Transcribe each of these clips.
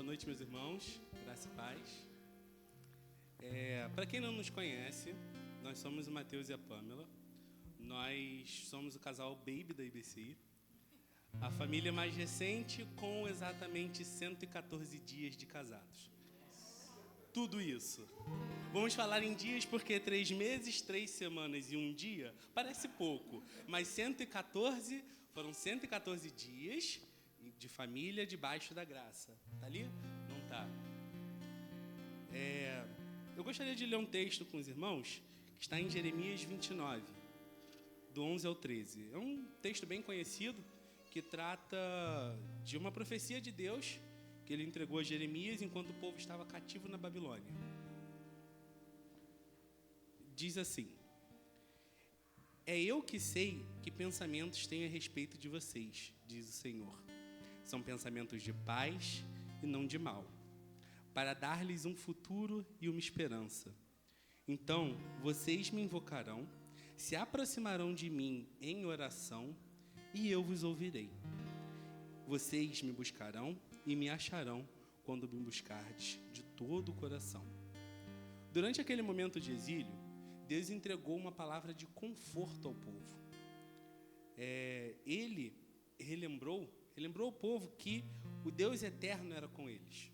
Boa noite, meus irmãos, graça e paz. Para quem não nos conhece, nós somos o Matheus e a Pamela. Nós somos o casal Baby da IBC, a família mais recente com exatamente 114 dias de casados. Tudo isso. Vamos falar em dias porque 3 meses, 3 semanas e 1 dia parece pouco, mas 114 foram 114 dias de família debaixo da graça. Tá ali? Não tá. Eu gostaria de ler um texto com os irmãos que está em Jeremias 29, do 11 ao 13. É um texto bem conhecido que trata de uma profecia de Deus que ele entregou a Jeremias enquanto o povo estava cativo na Babilônia. Diz assim: É eu que sei que pensamentos tenho a respeito de vocês, diz o Senhor. São pensamentos de paz e não de mal, para dar-lhes um futuro e uma esperança. Então, vocês me invocarão, se aproximarão de mim em oração, e eu vos ouvirei. Vocês me buscarão e me acharão quando me buscardes de todo o coração. Durante aquele momento de exílio, Deus entregou uma palavra de conforto ao povo. Ele relembrou ao povo que o Deus eterno era com eles.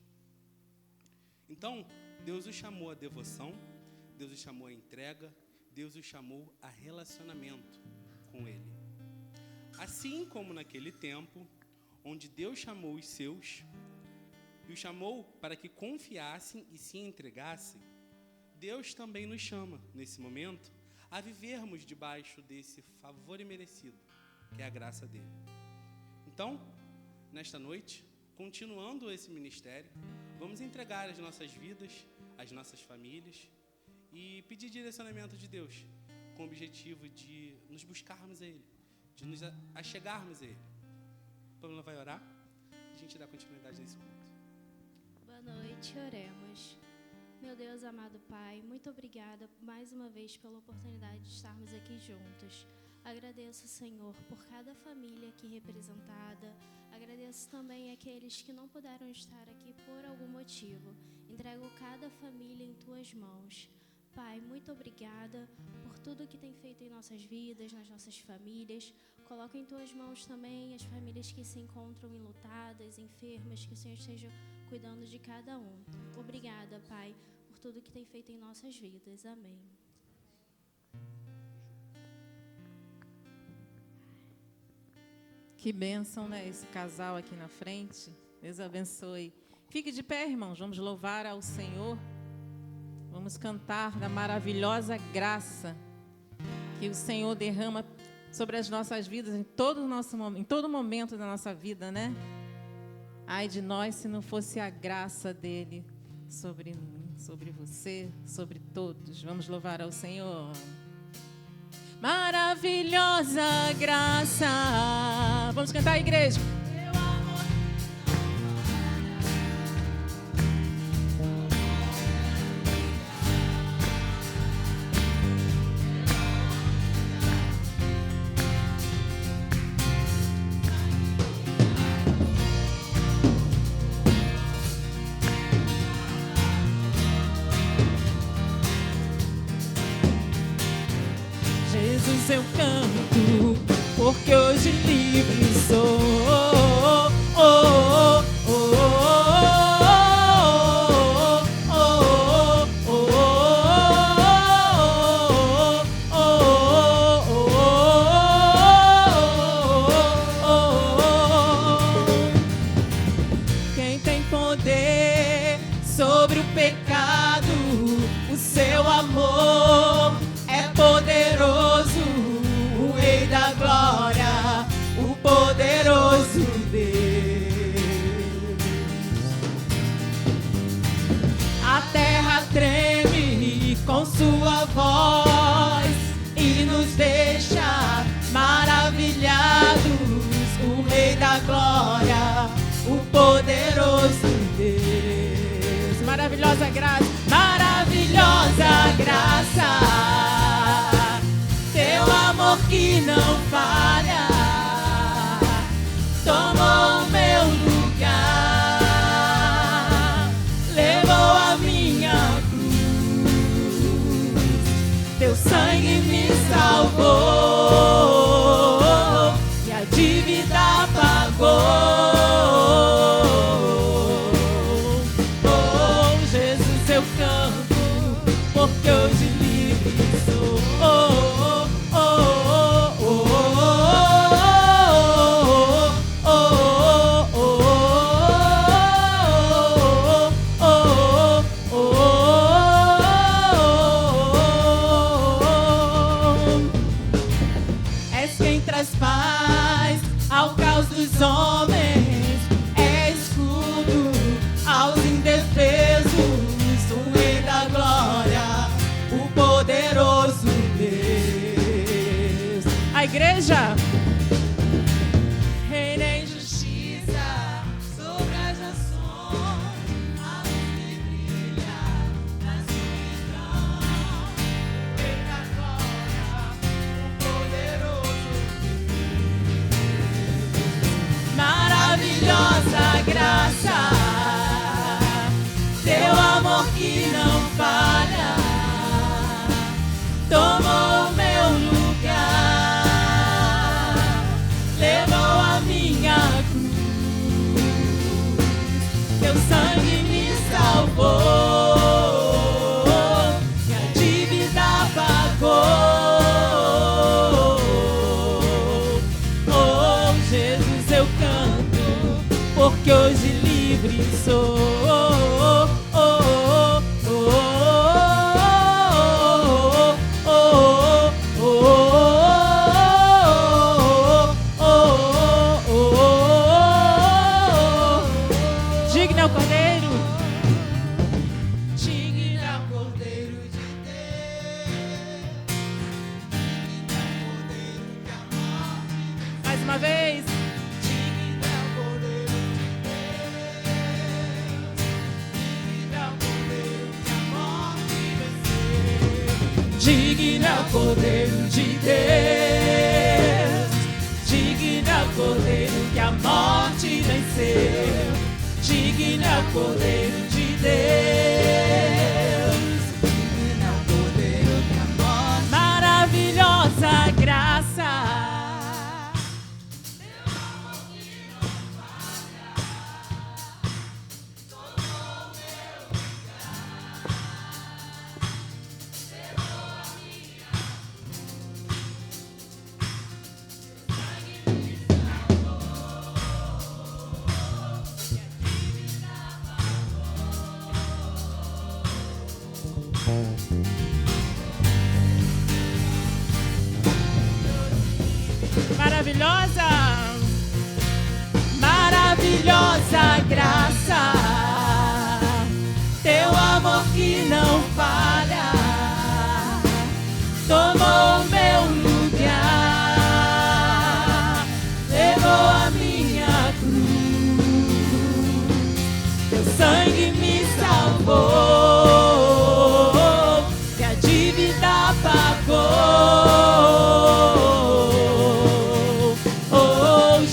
Então, Deus os chamou à devoção, Deus os chamou à entrega, Deus os chamou a relacionamento com Ele. Assim como naquele tempo, onde Deus chamou os seus, e os chamou para que confiassem e se entregassem, Deus também nos chama, nesse momento, a vivermos debaixo desse favor imerecido, que é a graça dele. Então, nesta noite, continuando esse ministério, vamos entregar as nossas vidas, as nossas famílias e pedir direcionamento de Deus, com o objetivo de nos buscarmos a Ele, de nos achegarmos a Ele. A Pamela vai orar e a gente dá continuidade nesse culto. Boa noite, oremos. Meu Deus, amado Pai, muito obrigada mais uma vez pela oportunidade de estarmos aqui juntos. Agradeço, Senhor, por cada família aqui representada. Agradeço também àqueles que não puderam estar aqui por algum motivo. Entrego cada família em Tuas mãos. Pai, muito obrigada por tudo que tem feito em nossas vidas, nas nossas famílias. Coloco em Tuas mãos também as famílias que se encontram enlutadas, enfermas, que o Senhor esteja cuidando de cada um. Obrigada, Pai, por tudo que tem feito em nossas vidas. Amém. Que bênção, né? Esse casal aqui na frente. Deus abençoe. Fique de pé, irmãos. Vamos louvar ao Senhor. Vamos cantar da maravilhosa graça que o Senhor derrama sobre as nossas vidas em todo momento da nossa vida, né? Ai de nós se não fosse a graça dele sobre mim, sobre você, sobre todos. Vamos louvar ao Senhor. Maravilhosa graça. Vamos cantar, igreja. Jesus, eu canto, porque hoje livre sou. Quem tem poder sobre o pecado, o seu amor é poderoso, o Rei da Glória, o poderoso Deus. A terra treme com sua voz e nos deixa maravilhados, o Rei da Glória, o poderoso Deus. Maravilhosa graça, maravilhosa graça, teu amor que não falha, tomou o meu lugar. traz paz ao caos dos homens, é escudo aos indefesos, o Rei da Glória, o poderoso Deus. A igreja reina em justiça sobre as nações, a luz que brilha na escuridão, o Rei da Glória, o poderoso Deus. Maravilhosa graça, teu amor que não falha, tomou meu lugar, levou a minha cruz, teu sangue me salvou, e a dívida pagou. Oh, Jesus, eu canto, porque hoje livre sou. Digno é o Cordeiro, digno é o Cordeiro de Deus, digno é o Cordeiro que a morte. Mais uma vez. Digno é o Cordeiro de Deus, digno é o Cordeiro que a morte venceu. Digno é o Cordeiro de Deus, digno é o Cordeiro que a morte venceu. Digno é o Cordeiro de Deus, digno é o Cordeiro que a morte. Maravilhosa graça, teu amor que não falha, tomou meu lugar, levou a minha cruz, teu sangue me maravilhosa, maravilhosa graça, teu amor que não falha, tomou meu lugar, levou a minha cruz, teu sangue me salvou, e a dívida pagou.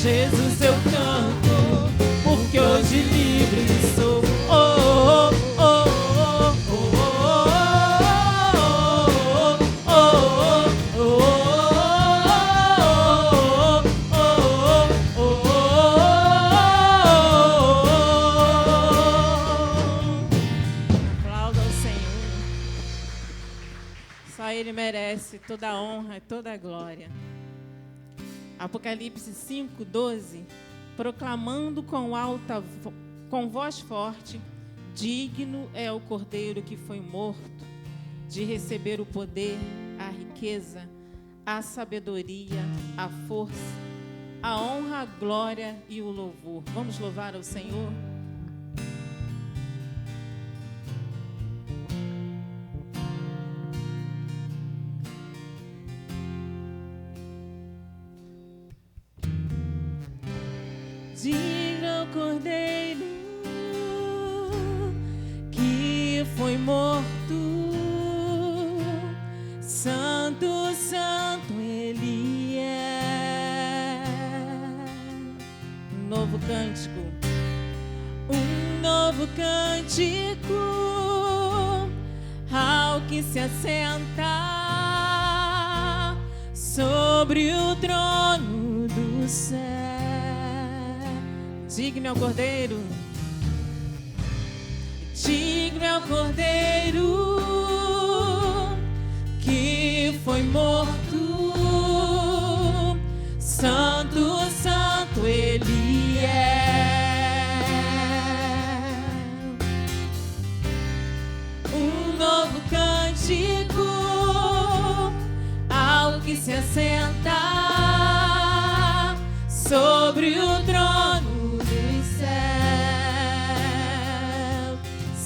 Jesus, eu canto, porque hoje livre sou. Oh, oh, oh, oh, oh, oh, oh, aplauda ao Senhor. Só Ele merece toda a honra e toda a glória. Apocalipse 5:12, proclamando com voz forte, digno é o Cordeiro que foi morto, de receber o poder, a riqueza, a sabedoria, a força, a honra, a glória e o louvor. Vamos louvar ao Senhor. Digno é o Cordeiro que foi morto, santo, santo Ele é. Um novo cântico, ao que se assenta sobre o trono do céu. Digno é o Cordeiro, digno é o Cordeiro que foi morto, santo, santo Ele é. Um novo cântico ao que se assenta sobre o trono dos céus.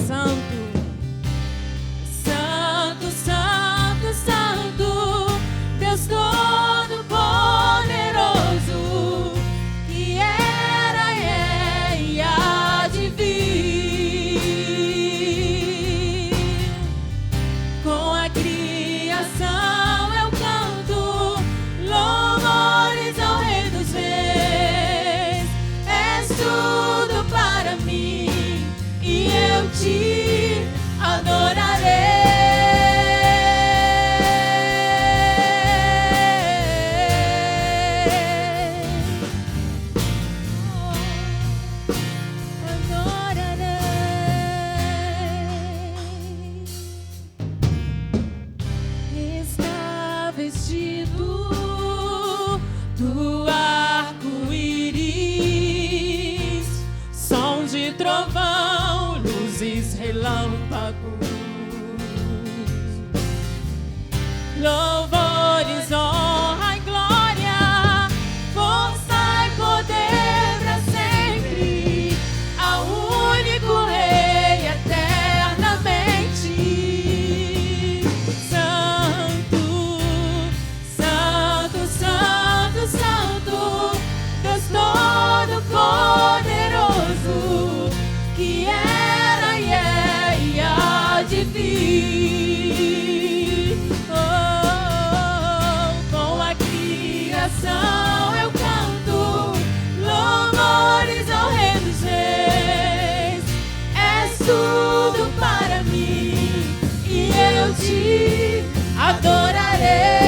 Santo, Santo, Santo, Santo, Deus Todo-Poderoso, que era, é e há de vir. Com a criação eu canto louvores ao Rei dos Reis. És tudo para mim e eu te adorarei. Está vestido do arco-íris, som de trovão, luzes, relâmpagos, louvores, honra e glória, força e poder pra sempre, ao único Rei eternamente. Santo, Santo, Santo, Santo, Deus Todo-Poderoso, que era e é e há de vir. Com a criação eu canto louvores ao Rei dos Reis. És tudo para mim e eu te adorarei.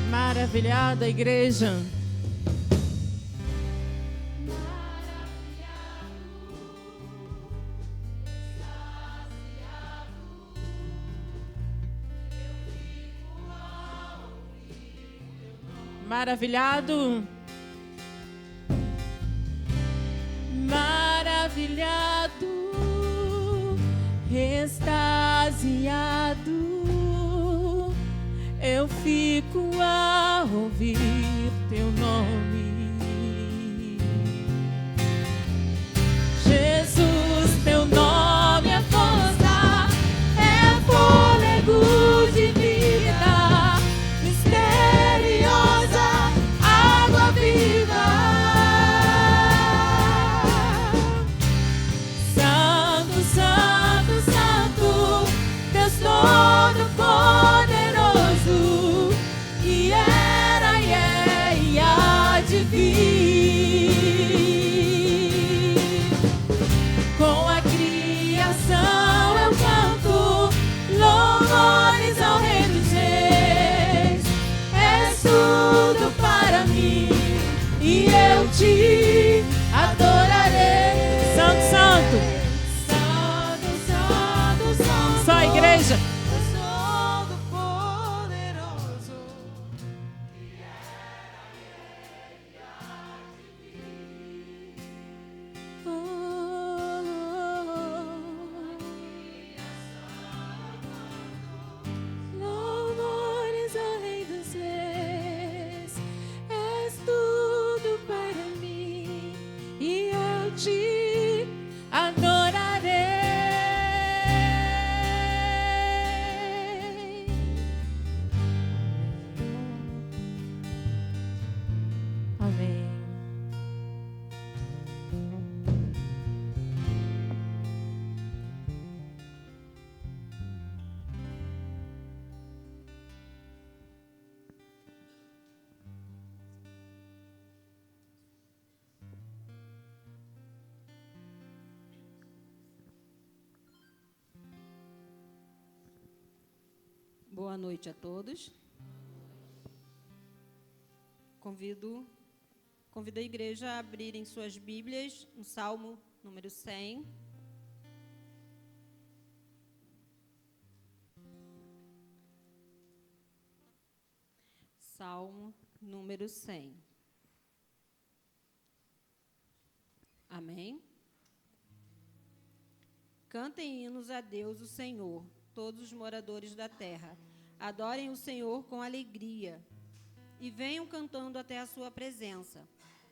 Maravilhada igreja. Maravilhado. Maravilhado, extasiado, eu fico a ouvir teu nome. Jesus, teu nome é força, é fôlego de vida, misteriosa, água viva. Santo, Santo, Santo, Deus Todo-Poderoso, que era e é e há de vir. Com a criação eu canto louvores ao Rei dos Reis. És tudo para mim e eu te adorarei. Santo, Santo, Santo, Santo, Santo, só a igreja. Deus Todo-Poderoso, que era e há de vir. Louvores ao Rei dos Reis. És tudo para mim e eu te adorarei. Amém. Boa noite a todos. Convido a igreja a abrirem suas Bíblias no Salmo número 100. Salmo número 100. Amém? Cantem hinos a Deus, o Senhor, todos os moradores da terra. Adorem o Senhor com alegria e venham cantando até a sua presença.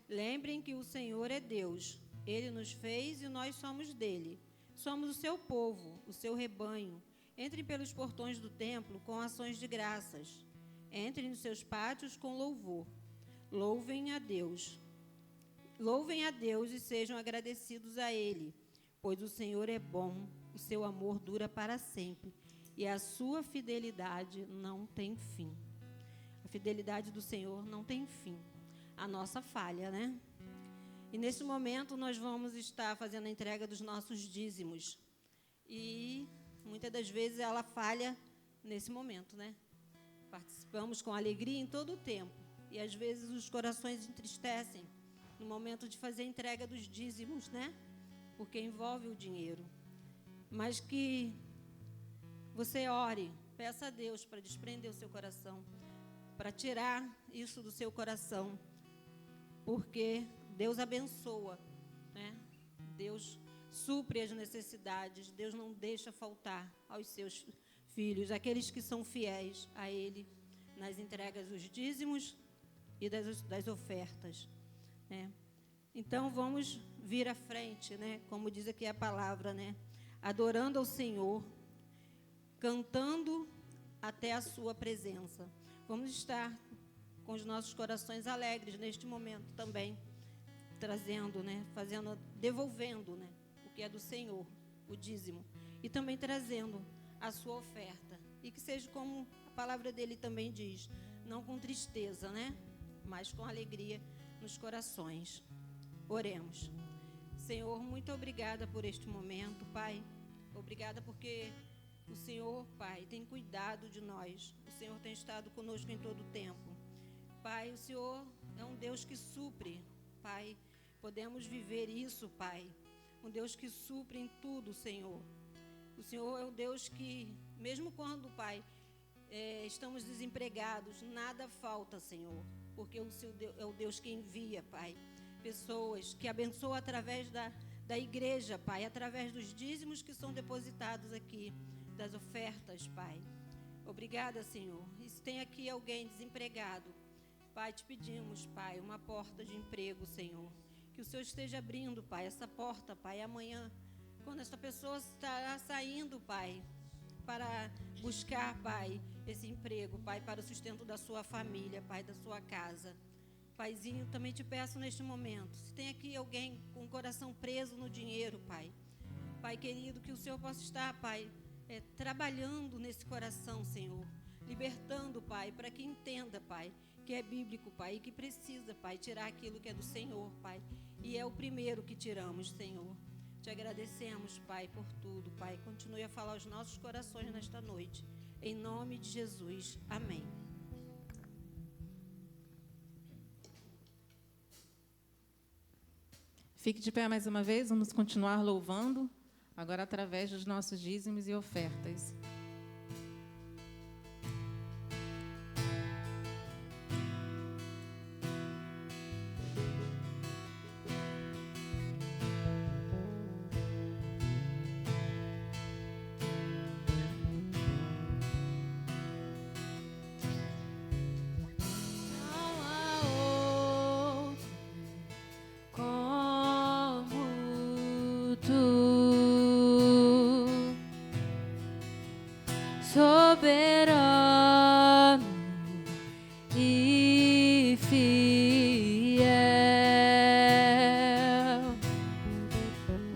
Lembrem que o Senhor é Deus. Ele nos fez e nós somos dele. Somos o seu povo, o seu rebanho. Entrem pelos portões do templo com ações de graças. Entrem nos seus pátios com louvor. Louvem a Deus. Louvem a Deus e sejam agradecidos a Ele, pois o Senhor é bom, o seu amor dura para sempre e a sua fidelidade não tem fim. A fidelidade do Senhor não tem fim. A nossa falha, né? E nesse momento nós vamos estar fazendo a entrega dos nossos dízimos. E muitas das vezes ela falha nesse momento, né? Participamos com alegria em todo o tempo. E às vezes os corações entristecem no momento de fazer a entrega dos dízimos, né? Porque envolve o dinheiro. Mas que você ore, peça a Deus para desprender o seu coração, para tirar isso do seu coração. Porque Deus abençoa, né? Deus supre as necessidades, Deus não deixa faltar aos seus filhos, aqueles que são fiéis a Ele, nas entregas dos dízimos e das ofertas, né? Então, vamos vir à frente, né? Como diz aqui a palavra, né? Adorando ao Senhor, cantando até a sua presença. Vamos estar com os nossos corações alegres neste momento também, trazendo, né? Devolvendo, né? O que é do Senhor, o dízimo, e também trazendo a sua oferta. E que seja como a palavra dele também diz, não com tristeza, né? Mas com alegria nos corações. Oremos. Senhor, muito obrigada por este momento, Pai. Obrigada porque o Senhor, Pai, tem cuidado de nós. O Senhor tem estado conosco em todo o tempo. Pai, o Senhor é um Deus que supre, Pai. Podemos viver isso, Pai. Um Deus que supre em tudo, Senhor. O Senhor é um Deus que, mesmo quando, Pai, estamos desempregados, nada falta, Senhor. Porque o Senhor é o Deus que envia, Pai, pessoas que abençoam através da igreja, Pai, através dos dízimos que são depositados aqui, das ofertas, Pai. Obrigada, Senhor. E se tem aqui alguém desempregado, Pai, te pedimos, Pai, uma porta de emprego, Senhor. Que o Senhor esteja abrindo, Pai, essa porta, Pai, amanhã, quando essa pessoa estará saindo, Pai, para buscar, Pai, esse emprego, Pai, para o sustento da sua família, Pai, da sua casa. Paizinho, também te peço neste momento, se tem aqui alguém com o coração preso no dinheiro, Pai, Pai querido, que o Senhor possa estar, Pai, trabalhando nesse coração, Senhor, libertando, Pai, para que entenda, Pai, que é bíblico, Pai, e que precisa, Pai, tirar aquilo que é do Senhor, Pai, e é o primeiro que tiramos, Senhor. Te agradecemos, Pai, por tudo, Pai. Continue a falar aos nossos corações nesta noite. Em nome de Jesus. Amém. Fique de pé mais uma vez, vamos continuar louvando, agora através dos nossos dízimos e ofertas. Soberano e fiel,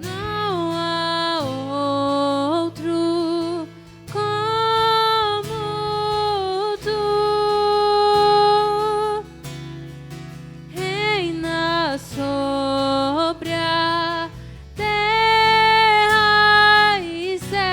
não há outro como tu, reina sobre a terra e céu.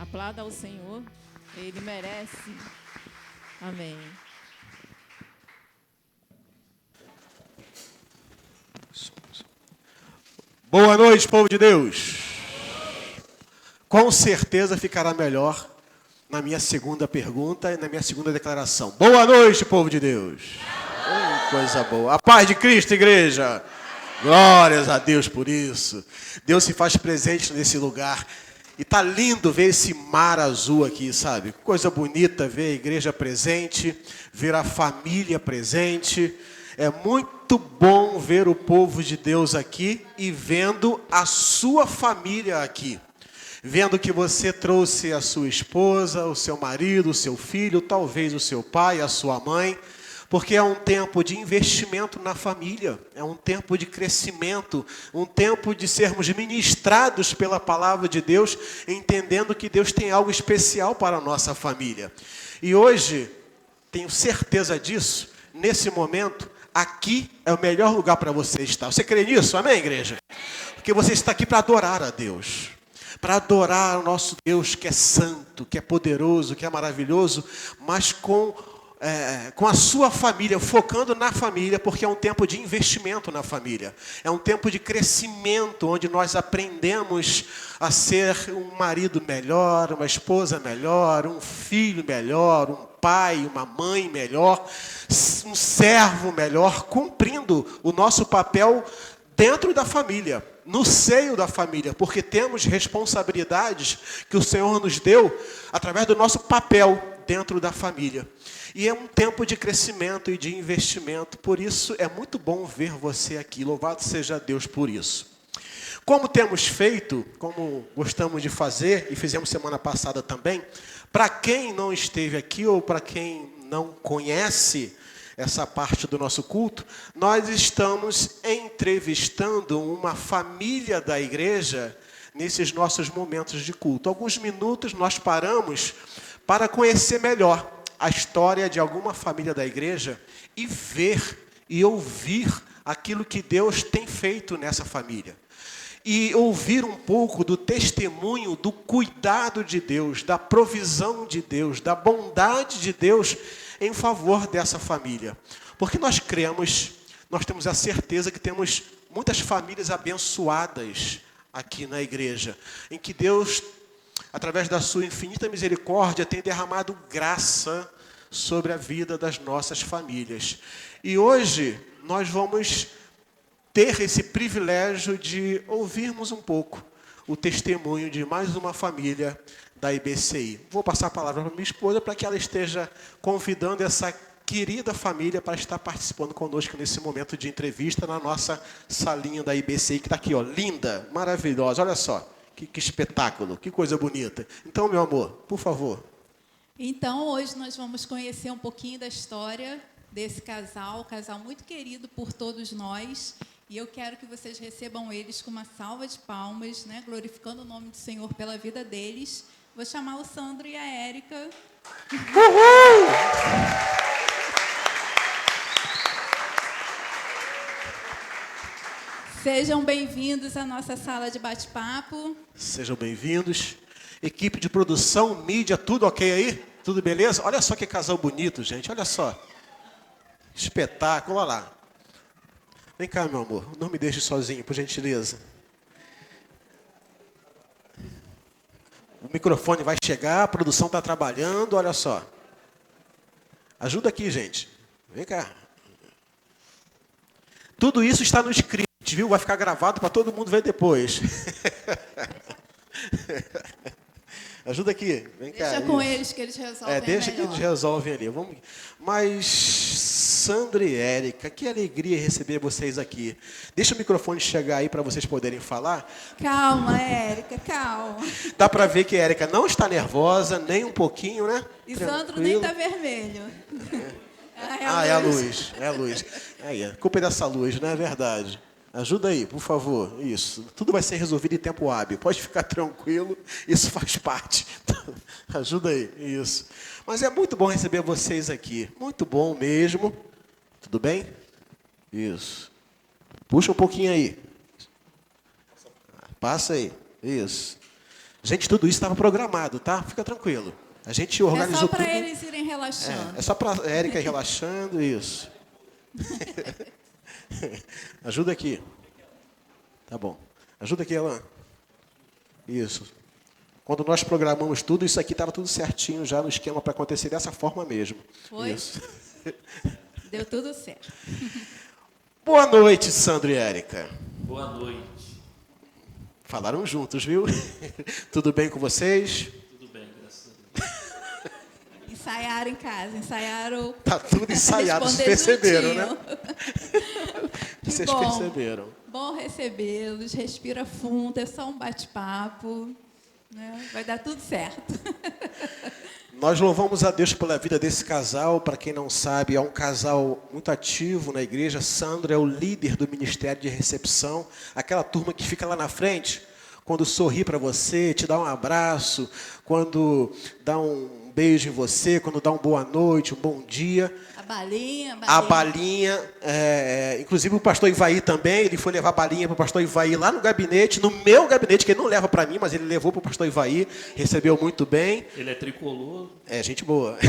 Aplauda ao Senhor, Ele merece. Amém. Boa noite, povo de Deus. Com certeza ficará melhor na minha segunda pergunta e na minha segunda declaração. Boa noite, povo de Deus. Coisa boa. A paz de Cristo, igreja. Glórias a Deus por isso. Deus se faz presente nesse lugar. E tá lindo ver esse mar azul aqui, sabe? Coisa bonita ver a igreja presente, ver a família presente. É muito bom ver o povo de Deus aqui e vendo a sua família aqui. Vendo que você trouxe a sua esposa, o seu marido, o seu filho, talvez o seu pai, a sua mãe, porque é um tempo de investimento na família, é um tempo de crescimento, um tempo de sermos ministrados pela palavra de Deus, entendendo que Deus tem algo especial para a nossa família. E hoje, tenho certeza disso, nesse momento, aqui é o melhor lugar para você estar. Você crê nisso? Amém, igreja? Porque você está aqui para adorar a Deus. Para adorar o nosso Deus que é santo, que é poderoso, que é maravilhoso, mas com a sua família, focando na família, porque é um tempo de investimento na família. É um tempo de crescimento, onde nós aprendemos a ser um marido melhor, uma esposa melhor, um filho melhor, um pai, uma mãe melhor, um servo melhor, cumprindo o nosso papel dentro da família, no seio da família, porque temos responsabilidades que o Senhor nos deu através do nosso papel dentro da família. E é um tempo de crescimento e de investimento, por isso é muito bom ver você aqui. Louvado seja Deus por isso. Como temos feito, como gostamos de fazer, e fizemos semana passada também, para quem não esteve aqui ou para quem não conhece essa parte do nosso culto, nós estamos entrevistando uma família da igreja nesses nossos momentos de culto. Alguns minutos nós paramos para conhecer melhor a história de alguma família da igreja e ver e ouvir aquilo que Deus tem feito nessa família. E ouvir um pouco do testemunho, do cuidado de Deus, da provisão de Deus, da bondade de Deus em favor dessa família. Porque nós cremos, nós temos a certeza que temos muitas famílias abençoadas aqui na igreja, em que Deus, através da sua infinita misericórdia, tem derramado graça sobre a vida das nossas famílias. E hoje nós vamos ter esse privilégio de ouvirmos um pouco o testemunho de mais uma família da IBCI. Vou passar a palavra para minha esposa para que ela esteja convidando essa querida família para estar participando conosco nesse momento de entrevista na nossa salinha da IBCI, que está aqui, ó, linda, maravilhosa. Olha só, que espetáculo, que coisa bonita. Então, meu amor, por favor. Então, hoje nós vamos conhecer um pouquinho da história desse casal, um casal muito querido por todos nós. E eu quero que vocês recebam eles com uma salva de palmas, né, glorificando o nome do Senhor pela vida deles. Vou chamar o Sandro e a Érica. Uhul! Sejam bem-vindos à nossa sala de bate-papo. Sejam bem-vindos. Equipe de produção, mídia, tudo ok aí? Tudo beleza? Olha só que casal bonito, gente. Olha só. Espetáculo, olha lá. Vem cá, meu amor. Não me deixe sozinho, por gentileza. O microfone vai chegar, a produção está trabalhando, olha só. Ajuda aqui, gente. Vem cá. Tudo isso está no script, viu? Vai ficar gravado para todo mundo ver depois. Ajuda aqui. Vem cá. Deixa com eles que eles resolvem. Deixa que eles resolvem ali. Vamos. Mas, Sandra e Érica, que alegria receber vocês aqui. Deixa o microfone chegar aí para vocês poderem falar. Calma, Érica, calma. Dá para ver que a Érica não está nervosa, nem um pouquinho, né? E Tranquilo. Sandro nem está vermelho. É a luz. É a luz. Aí, a culpa é dessa luz, não é verdade? Ajuda aí, por favor. Isso. Tudo vai ser resolvido em tempo hábil. Pode ficar tranquilo, isso faz parte. Ajuda aí, isso. Mas é muito bom receber vocês aqui. Muito bom mesmo. Tudo bem? Isso. Puxa um pouquinho aí. Passa aí. Isso. Gente, tudo isso estava programado, tá? Fica tranquilo. A gente É organizou só tudo. para eles irem relaxando. É só para a Érica ir relaxando, isso. Ajuda aqui. Tá bom. Ajuda aqui, Alan. Isso. Quando nós programamos tudo, isso aqui estava tudo certinho já no esquema para acontecer dessa forma mesmo. Foi? Isso. Deu tudo certo. Boa noite, Sandro e Érica. Boa noite. Falaram juntos, viu? Tudo bem com vocês? Tudo bem, graças a Deus. Ensaiaram em casa, ensaiaram. Tá tudo ensaiado, vocês responder perceberam, né? juntinho. Que Vocês bom. perceberam. Bom recebê-los, respira fundo, é só um bate-papo, né? Vai dar tudo certo. Nós louvamos a Deus pela vida desse casal. Para quem não sabe, é um casal muito ativo na igreja. Sandro é o líder do Ministério de Recepção, aquela turma que fica lá na frente, quando sorri para você, te dá um abraço, quando dá um beijo em você, quando dá uma boa noite, um bom dia. A balinha. A balinha, inclusive o pastor Ivaí também, ele foi levar a balinha para o pastor Ivaí lá no gabinete, no meu gabinete, que ele não leva para mim, mas ele levou para o pastor Ivaí, recebeu muito bem. Ele é tricolor. É, gente boa.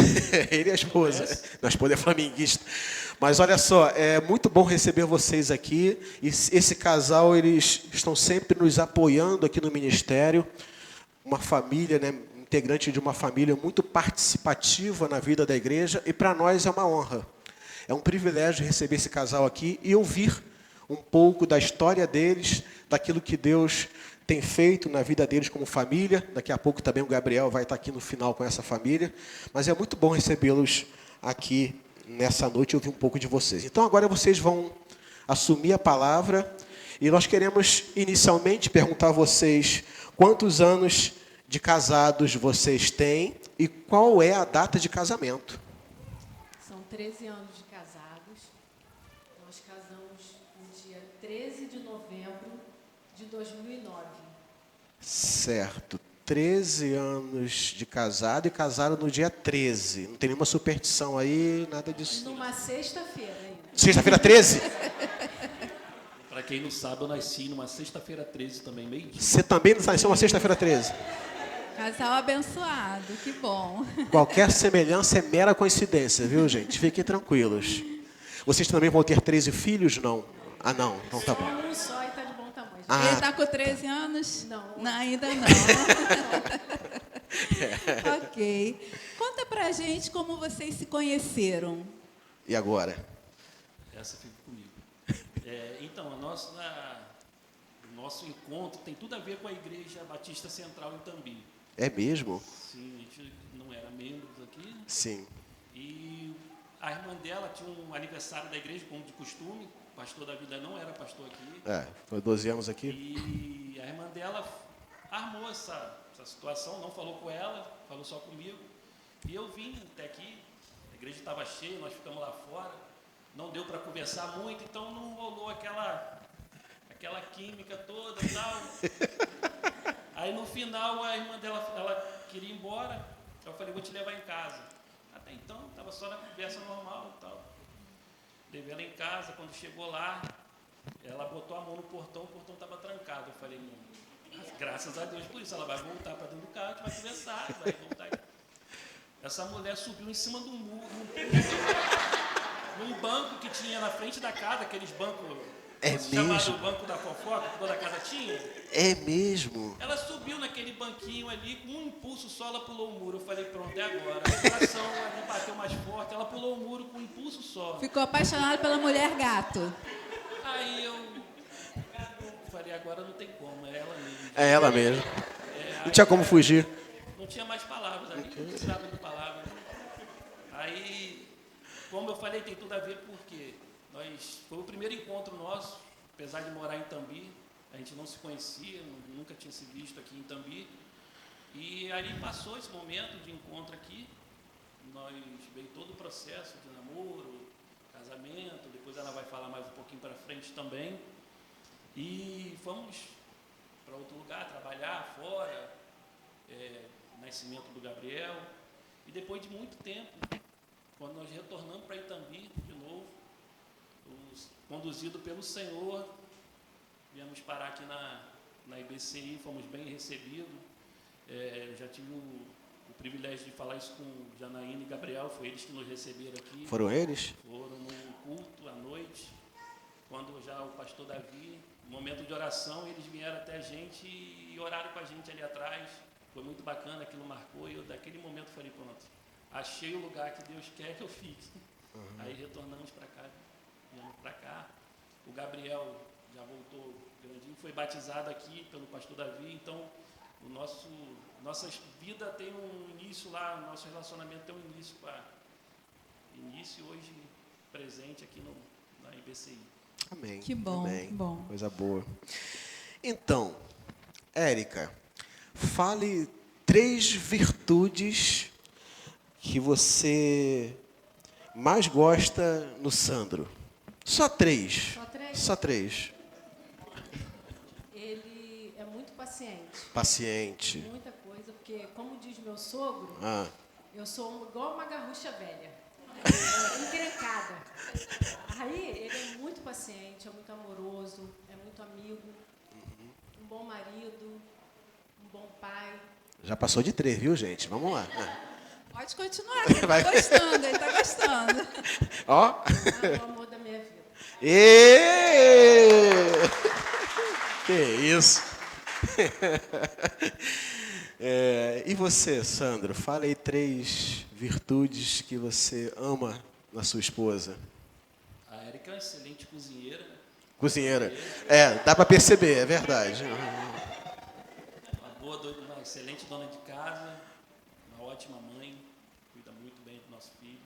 Ele e a esposa. A esposa é flamenguista. Mas olha só, é muito bom receber vocês aqui. E esse casal, eles estão sempre nos apoiando aqui no ministério. Uma família, né? Integrante de uma família muito participativa na vida da igreja, e para nós é uma honra. É um privilégio receber esse casal aqui e ouvir um pouco da história deles, daquilo que Deus tem feito na vida deles como família. Daqui a pouco também o Gabriel vai estar aqui no final com essa família. Mas é muito bom recebê-los aqui nessa noite e ouvir um pouco de vocês. Então agora vocês vão assumir a palavra e nós queremos inicialmente perguntar a vocês quantos anos de casados vocês têm e qual é a data de casamento. São 13 anos de casados. Nós casamos no dia 13 de novembro de 2009. Certo. 13 anos de casado e casaram no dia 13. Não tem nenhuma superstição aí, nada disso. Numa sexta-feira ainda. Sexta-feira 13? Para quem não sabe, eu nasci numa sexta-feira 13 também, meio-dia. Você também nasceu uma sexta-feira 13? Casal abençoado, que bom. Qualquer semelhança é mera coincidência, viu, gente? Fiquem tranquilos. Vocês também vão ter 13 filhos? Não. Ah, não. Então tá bom. Um só e tá de bom tamanho. Ah. Ele está com 13 anos? Não. Ainda não. Ok. Conta pra gente como vocês se conheceram. E agora? Essa fica comigo. Então, o nosso encontro tem tudo a ver com a Igreja Batista Central em Tambi. É mesmo? Sim, a gente não era membros aqui. Sim. E a irmã dela tinha um aniversário da igreja, como de costume. O pastor da vida não era pastor aqui. Foi 12 anos aqui. E a irmã dela armou essa situação, não falou com ela, falou só comigo. E eu vim até aqui, a igreja estava cheia, nós ficamos lá fora. Não deu para conversar muito, então não rolou aquela química toda e tal. Aí no final a irmã dela ela queria ir embora. Eu falei, vou te levar em casa. Até então, estava só na conversa normal e tal. Levei ela em casa, quando chegou lá, ela botou a mão no portão, o portão estava trancado. Eu falei, não, graças a Deus por isso, ela vai voltar para dentro do carro, a gente vai conversar, vai voltar. Essa mulher subiu em cima do muro, num banco que tinha na frente da casa, aqueles bancos chamado banco da fofoca, que toda a casa tinha. É mesmo? Ela subiu naquele banquinho ali, com um impulso só, ela pulou o muro. Eu falei, pronto, é agora. O coração ali bateu mais forte, ela pulou o muro com um impulso só. Ficou apaixonado pela mulher gato. Aí eu falei, agora não tem como, é ela mesmo. É ela mesmo. Não tinha como fugir. Não tinha mais palavras ali, não precisava de palavras. Aí, como eu falei, tem tudo a ver porque foi o primeiro encontro nosso, apesar de morar em Tambi, a gente não se conhecia, nunca tinha se visto aqui em Tambi. E aí passou esse momento de encontro aqui, veio todo o processo de namoro, casamento, depois ela vai falar mais um pouquinho para frente também. E fomos para outro lugar, trabalhar fora, nascimento do Gabriel. E depois de muito tempo, quando nós retornamos para Itambi de novo, conduzido pelo Senhor, viemos parar aqui na IBCI, fomos bem recebidos. Eu já tive o privilégio de falar isso com Janaína e Gabriel, foi eles que nos receberam aqui. Foram eles? Foram no culto à noite, quando já o pastor Davi, no momento de oração, eles vieram até a gente e oraram com a gente ali atrás. Foi muito bacana, aquilo marcou, e eu daquele momento falei, pronto, achei o lugar que Deus quer que eu fique. Aí retornamos para cá, viemos para cá. O Gabriel já voltou grandinho, foi batizado aqui pelo pastor Davi, então nossa vida tem um início lá, nosso relacionamento tem um início hoje presente aqui na IBCI. Amém. Que bom, Amém. que bom. Coisa boa. Então, Érica, fale 3 virtudes que você mais gosta no Sandro. Só 3. Só 3? Só 3. Ele é muito paciente. Paciente. Muita coisa, porque, como diz meu sogro, Ah, eu sou igual uma garrucha velha. Encrencada. Aí, ele é muito paciente, é muito amoroso, é muito amigo, um bom marido, um bom pai. já passou de 3, viu, gente? Vamos lá. Pode continuar, ele Vai. está gostando, ele está gostando. Ó. É o amor da minha vida. Ê! Que isso? E você, Sandro? Fala aí 3 virtudes que você ama na sua esposa. A Érica é uma excelente cozinheira, Cozinheira. Dá para perceber, é verdade. uma excelente dona de casa, uma ótima mãe, cuida muito bem do nosso filho.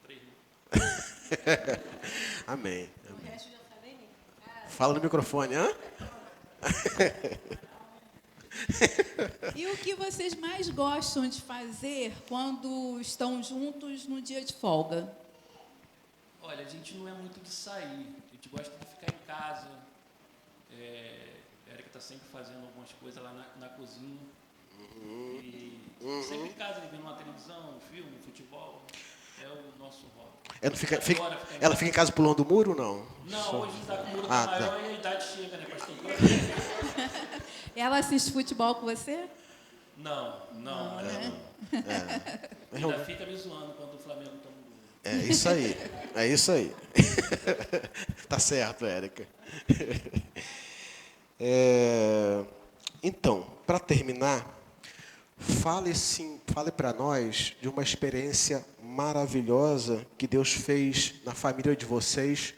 3, né? Amém. O resto eu já falei, né? Fala no microfone, hã? E o que vocês mais gostam de fazer quando estão juntos no dia de folga? Olha, a gente não é muito de sair, a gente gosta de ficar em casa. A Érica está sempre fazendo algumas coisas lá na cozinha. E sempre em casa, vendo uma televisão, um filme, um futebol. É o nosso hobby. Ela fica em casa pulando o muro ou não? Não, hoje está com o muro Ah, maior tá. e a idade chega, né, pastor? Ela assiste futebol com você? Não. Né? Ainda fica me zoando quando o Flamengo toma um gol. É isso aí. É isso aí. Tá certo, Érica. Então, para terminar, fale para nós de uma experiência maravilhosa que Deus fez na família de vocês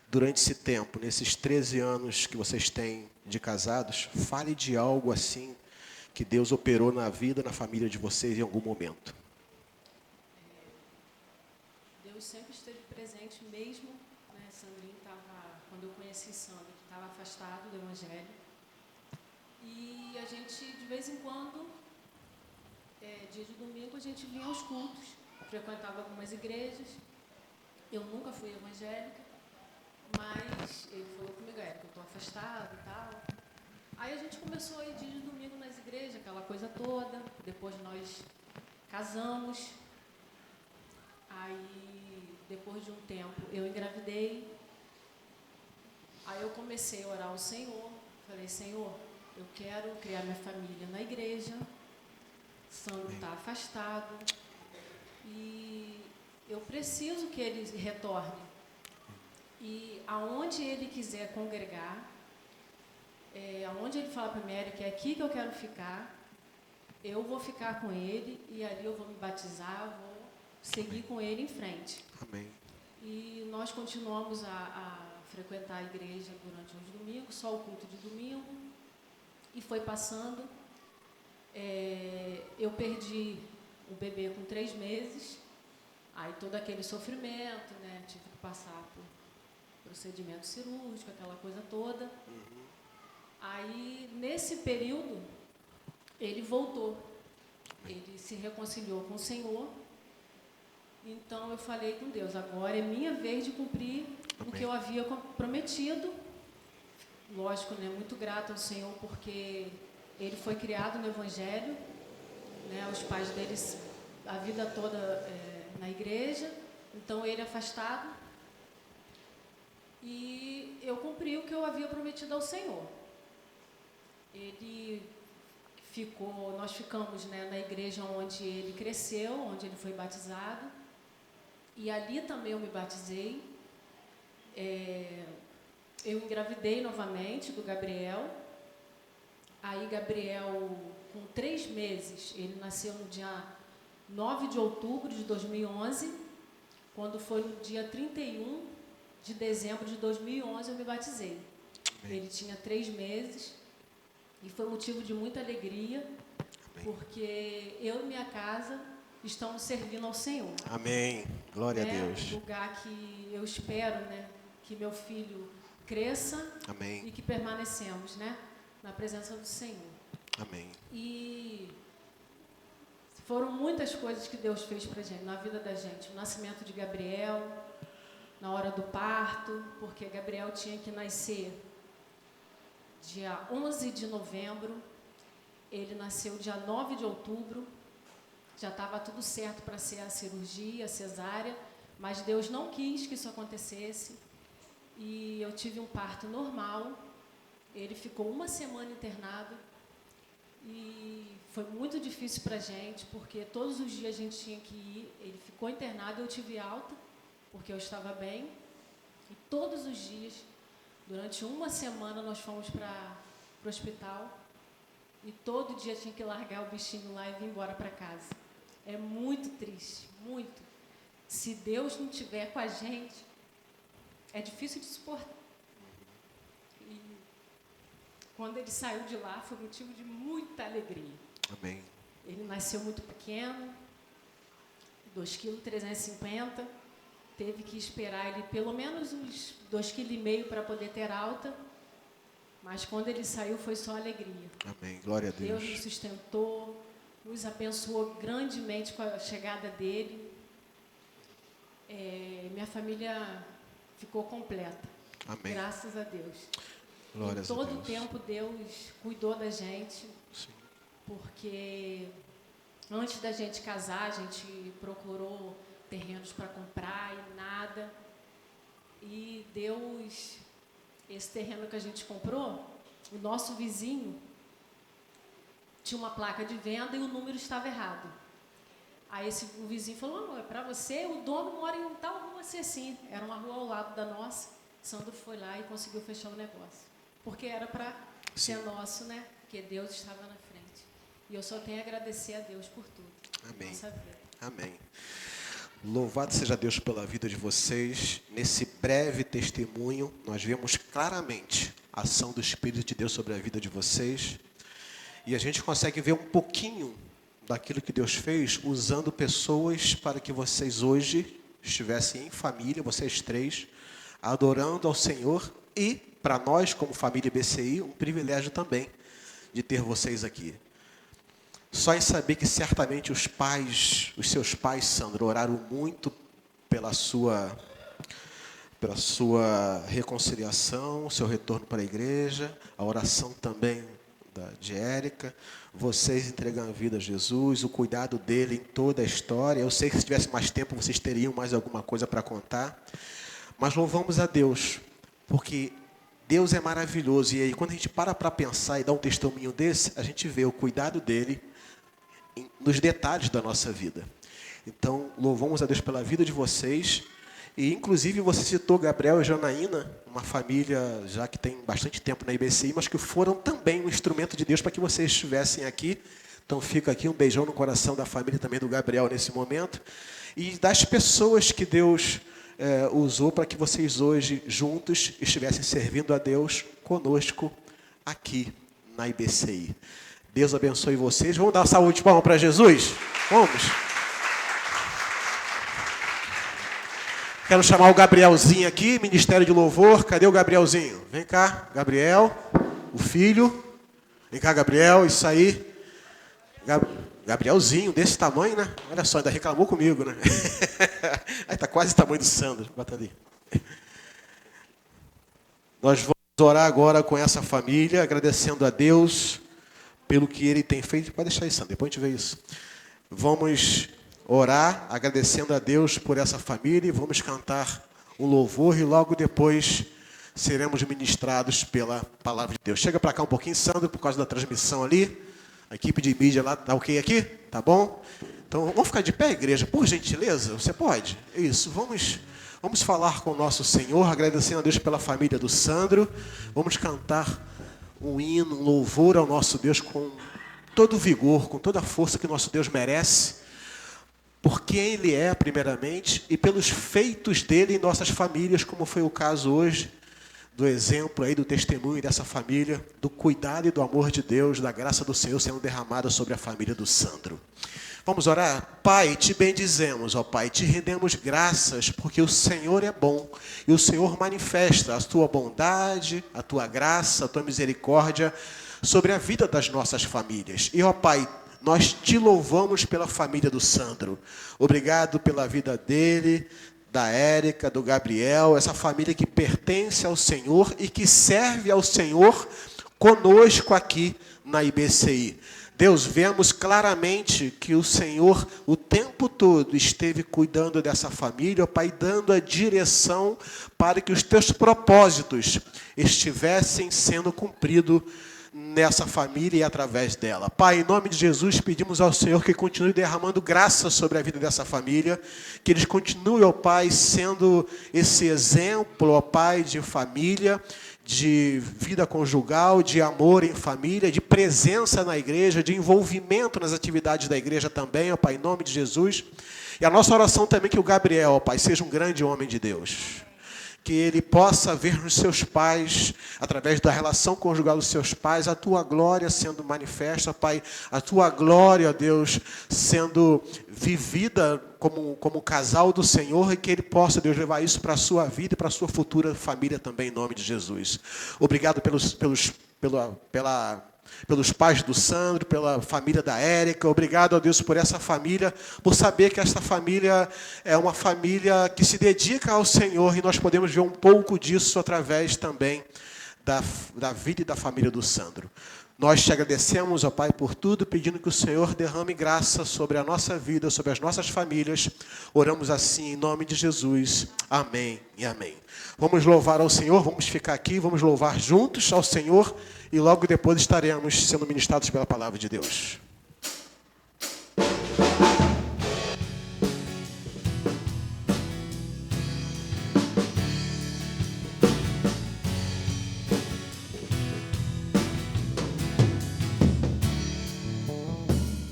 durante esse tempo, nesses 13 anos que vocês têm de casados. Fale de algo assim que Deus operou na vida, na família de vocês em algum momento. Deus sempre esteve presente mesmo, né? Sandrinho estava, quando eu conheci Sandro, estava afastado do Evangelho. E a gente, de vez em quando, dia de domingo, a gente vinha aos cultos, frequentava algumas igrejas. Eu nunca fui evangélica, mas ele falou comigo, que eu estou afastado e tal. Aí a gente começou a ir dia de domingo nas igrejas, aquela coisa toda. Depois nós casamos. Aí, depois de um tempo, eu engravidei. Aí eu comecei a orar ao Senhor. Falei, Senhor, eu quero criar minha família na igreja. Sandro está afastado. E eu preciso que ele retorne. E aonde ele quiser congregar, aonde ele fala para mim, Érica, é aqui que eu quero ficar, eu vou ficar com ele e ali eu vou me batizar, vou seguir com ele em frente. Amém. E nós continuamos a frequentar a igreja durante os domingos, só o culto de domingo, e foi passando. Eu perdi o bebê com 3 meses, aí todo aquele sofrimento, né? Tive que passar por procedimento cirúrgico, aquela coisa toda. Aí, nesse período, ele voltou. Ele se reconciliou com o Senhor. Então, eu falei com Deus, agora é minha vez de cumprir o que eu havia prometido. Lógico, né, muito grato ao Senhor, porque ele foi criado no Evangelho, né, os pais deles, a vida toda na igreja, então ele afastado. E eu cumpri o que eu havia prometido ao Senhor. Ele nós ficamos, né, na igreja onde ele cresceu, onde ele foi batizado. E ali também eu me batizei. Eu engravidei novamente do Gabriel. Aí Gabriel, com 3 meses, ele nasceu no dia 9 de outubro de 2011. Quando foi no dia 31 de dezembro de 2011, eu me batizei. Ele tinha 3 meses e foi motivo de muita alegria, porque eu e minha casa estamos servindo ao Senhor. Amém. Glória a Deus. Um lugar que eu espero, né, que meu filho cresça. Amém. E que permanecemos, né, na presença do Senhor. Amém. E foram muitas coisas que Deus fez pra gente, na vida da gente. O nascimento de Gabriel, na hora do parto, porque Gabriel tinha que nascer dia 11 de novembro, ele nasceu dia 9 de outubro, já estava tudo certo para ser a cirurgia, a cesárea, mas Deus não quis que isso acontecesse, e eu tive um parto normal. Ele ficou 1 semana internado, e foi muito difícil para a gente, porque todos os dias a gente tinha que ir. Ele ficou internado, eu tive alta, porque eu estava bem, e todos os dias, durante 1 semana, nós fomos para o hospital, e todo dia tinha que largar o bichinho lá e vir embora para casa. É muito triste, muito. Se Deus não estiver com a gente, é difícil de suportar. E quando ele saiu de lá, foi motivo de muita alegria. Amém. Ele nasceu muito pequeno, 2,350 kg. Teve que esperar ele pelo menos uns 2,5 kg para poder ter alta. Mas quando ele saiu, foi só alegria. Amém. Glória a Deus. Deus nos sustentou, nos abençoou grandemente com a chegada dele. Minha família ficou completa. Amém. Graças a Deus. Glória a Deus. Todo o tempo Deus cuidou da gente. Sim. Porque antes da gente casar, a gente procurou terrenos para comprar e nada. E Deus, esse terreno que a gente comprou, o nosso vizinho tinha uma placa de venda e o número estava errado. Aí o vizinho falou: não, é para você, o dono mora em tal rua assim. Era uma rua ao lado da nossa. Sandro foi lá e conseguiu fechar o negócio. Porque era para ser nosso, né? Porque Deus estava na frente. E eu só tenho a agradecer a Deus por tudo. Amém. Nossa vida. Amém. Louvado seja Deus pela vida de vocês. Nesse breve testemunho, nós vemos claramente a ação do Espírito de Deus sobre a vida de vocês. E a gente consegue ver um pouquinho daquilo que Deus fez usando pessoas para que vocês hoje estivessem em família, vocês 3, adorando ao Senhor. E, para nós, como família BCI, um privilégio também de ter vocês aqui. Só em saber que certamente os seus pais, Sandro, oraram muito pela sua reconciliação, seu retorno para a igreja, a oração também de Érica, vocês entregando a vida a Jesus, o cuidado dele em toda a história. Eu sei que se tivesse mais tempo, vocês teriam mais alguma coisa para contar. Mas louvamos a Deus, porque Deus é maravilhoso. E aí, quando a gente para pensar e dá um testemunho desse, a gente vê o cuidado dele nos detalhes da nossa vida. Então, louvamos a Deus pela vida de vocês. E, inclusive, você citou Gabriel e Janaína, uma família já que tem bastante tempo na IBCI, mas que foram também um instrumento de Deus para que vocês estivessem aqui. Então, fica aqui um beijão no coração da família também do Gabriel nesse momento. E das pessoas que Deus usou para que vocês hoje, juntos, estivessem servindo a Deus conosco aqui na IBCI. Deus abençoe vocês. Vamos dar uma salva de palmas para Jesus? Vamos. Quero chamar o Gabrielzinho aqui, Ministério de Louvor. Cadê o Gabrielzinho? Vem cá, Gabriel, o filho. Vem cá, Gabriel, isso aí. Gabrielzinho, desse tamanho, né? Olha só, ainda reclamou comigo, né? Aí está quase o tamanho do Sandro. Bota ali. Nós vamos orar agora com essa família, agradecendo a Deus pelo que Ele tem feito. Pode deixar isso, Sandro, depois a gente vê isso. Vamos orar, agradecendo a Deus por essa família, e vamos cantar um louvor, e logo depois seremos ministrados pela palavra de Deus. Chega para cá um pouquinho, Sandro, por causa da transmissão ali. A equipe de mídia lá, tá ok aqui? Tá bom? Então, vamos ficar de pé, igreja, por gentileza? Você pode? Isso, vamos falar com o nosso Senhor, agradecendo a Deus pela família do Sandro. Vamos cantar um hino, um louvor ao nosso Deus com todo o vigor, com toda a força que nosso Deus merece, por quem Ele é, primeiramente, e pelos feitos dele em nossas famílias, como foi o caso hoje, do exemplo aí, do testemunho dessa família, do cuidado e do amor de Deus, da graça do Senhor sendo derramada sobre a família do Sandro. Vamos orar? Pai, te bendizemos, ó Pai, te rendemos graças, porque o Senhor é bom, e o Senhor manifesta a tua bondade, a tua graça, a tua misericórdia sobre a vida das nossas famílias. E, ó Pai, nós te louvamos pela família do Sandro. Obrigado pela vida dele, da Érica, do Gabriel, essa família que pertence ao Senhor e que serve ao Senhor conosco aqui na IBCI. Deus, vemos claramente que o Senhor o tempo todo esteve cuidando dessa família, ó Pai, dando a direção para que os teus propósitos estivessem sendo cumpridos nessa família e através dela. Pai, em nome de Jesus, pedimos ao Senhor que continue derramando graça sobre a vida dessa família, que eles continuem, ó Pai, sendo esse exemplo, ó Pai, de família, de vida conjugal, de amor em família, de presença na igreja, de envolvimento nas atividades da igreja também, ó Pai, em nome de Jesus. E a nossa oração também é que o Gabriel, ó Pai, seja um grande homem de Deus. Que ele possa ver nos seus pais, através da relação conjugal dos seus pais, a tua glória sendo manifesta, Pai, a tua glória, ó Deus, sendo vivida como casal do Senhor, e que ele possa, Deus, levar isso para a sua vida e para a sua futura família também, em nome de Jesus. Obrigado pelos pais do Sandro, pela família da Érica. Obrigado, ó Deus, por essa família, por saber que essa família é uma família que se dedica ao Senhor, e nós podemos ver um pouco disso através também da vida e da família do Sandro. Nós te agradecemos, ó Pai, por tudo, pedindo que o Senhor derrame graça sobre a nossa vida, sobre as nossas famílias. Oramos assim em nome de Jesus. Amém e amém. Vamos louvar ao Senhor, vamos ficar aqui, vamos louvar juntos ao Senhor, e logo depois estaremos sendo ministrados pela palavra de Deus.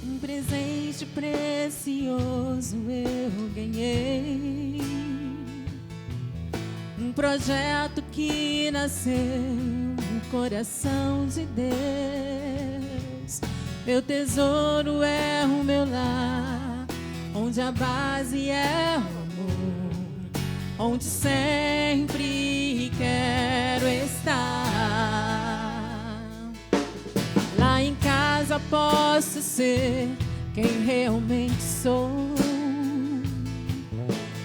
Um presente precioso eu ganhei, um projeto que nasceu no coração de Deus. Meu tesouro é o meu lar, onde a base é o amor, onde sempre quero estar. Lá em casa posso ser quem realmente sou.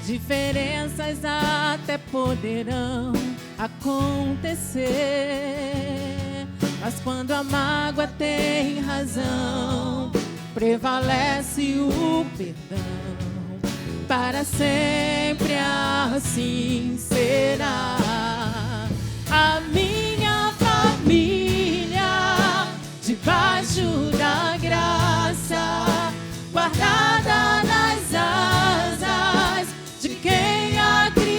Diferenças até poderão acontecer, mas quando a mágoa tem razão, prevalece o perdão. Para sempre assim será a minha família, debaixo da graça, guardada nas asas de quem a criou.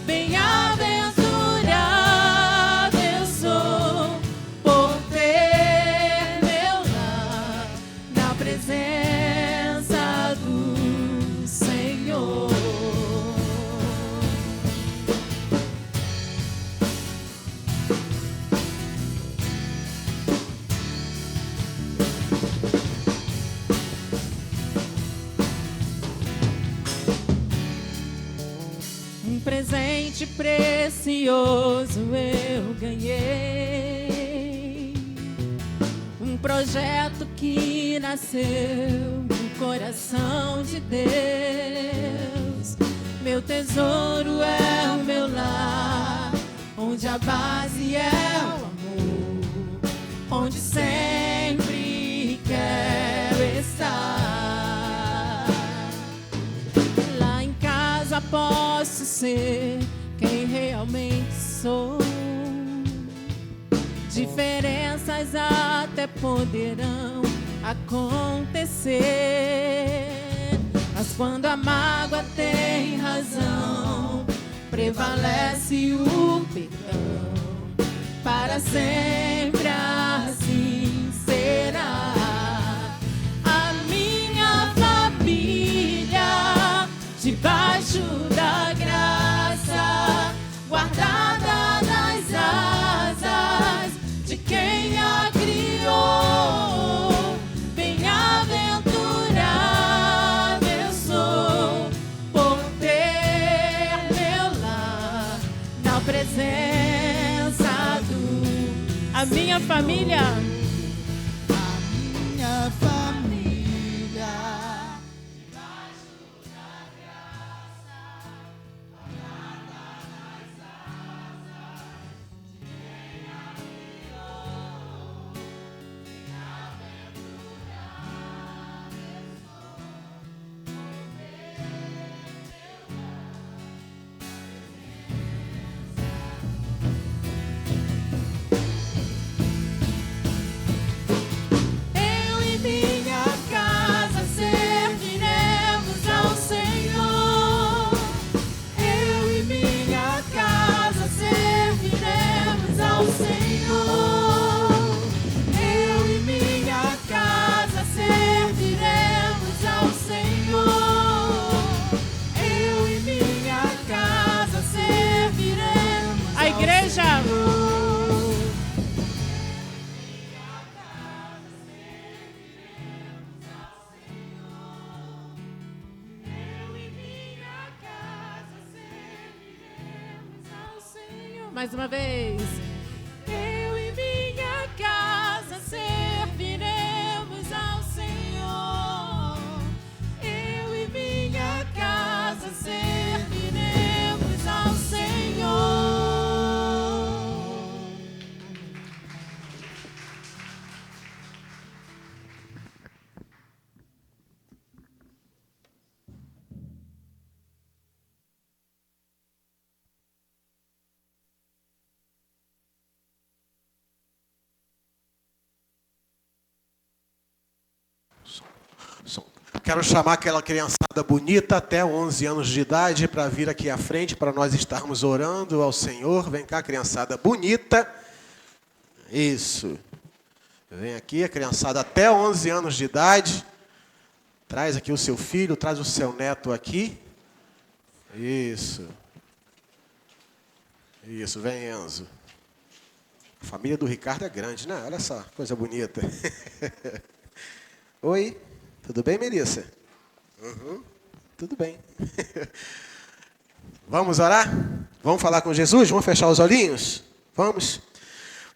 Bem-aventurado eu sou por ter meu lar na presença do Senhor. Um presente precioso eu ganhei, um projeto que nasceu no coração de Deus. Meu tesouro é o meu lar, onde a base é o amor, onde sempre quero estar. Lá em casa posso ser quem realmente sou. diferenças até poderão acontecer, mas quando a mágoa tem razão, prevalece o perdão. Para sempre assim será. A minha família, debaixo da graça, guardada nas asas de quem a criou. Bem-aventurado eu sou por ter meu lar na presença do... A minha família, Minha família, eu e minha casa serviremos ao Senhor. Eu e minha casa serviremos ao Senhor. Eu e minha casa serviremos ao Senhor. Eu e minha casa serviremos a igreja. Mais uma vez. Eu e minha casa serviremos ao Senhor. Eu e minha casa serviremos ao Senhor. Quero chamar aquela criançada bonita até 11 anos de idade para vir aqui à frente para nós estarmos orando ao Senhor. Vem cá, criançada bonita. Isso. Vem aqui, a criançada até 11 anos de idade. Traz aqui o seu filho, traz o seu neto aqui. Isso. Isso, vem, Enzo. A família do Ricardo é grande, né? Olha só, coisa bonita. Oi. Tudo bem, Melissa? Uhum. Tudo bem. Vamos orar? Vamos falar com Jesus? Vamos fechar os olhinhos? Vamos?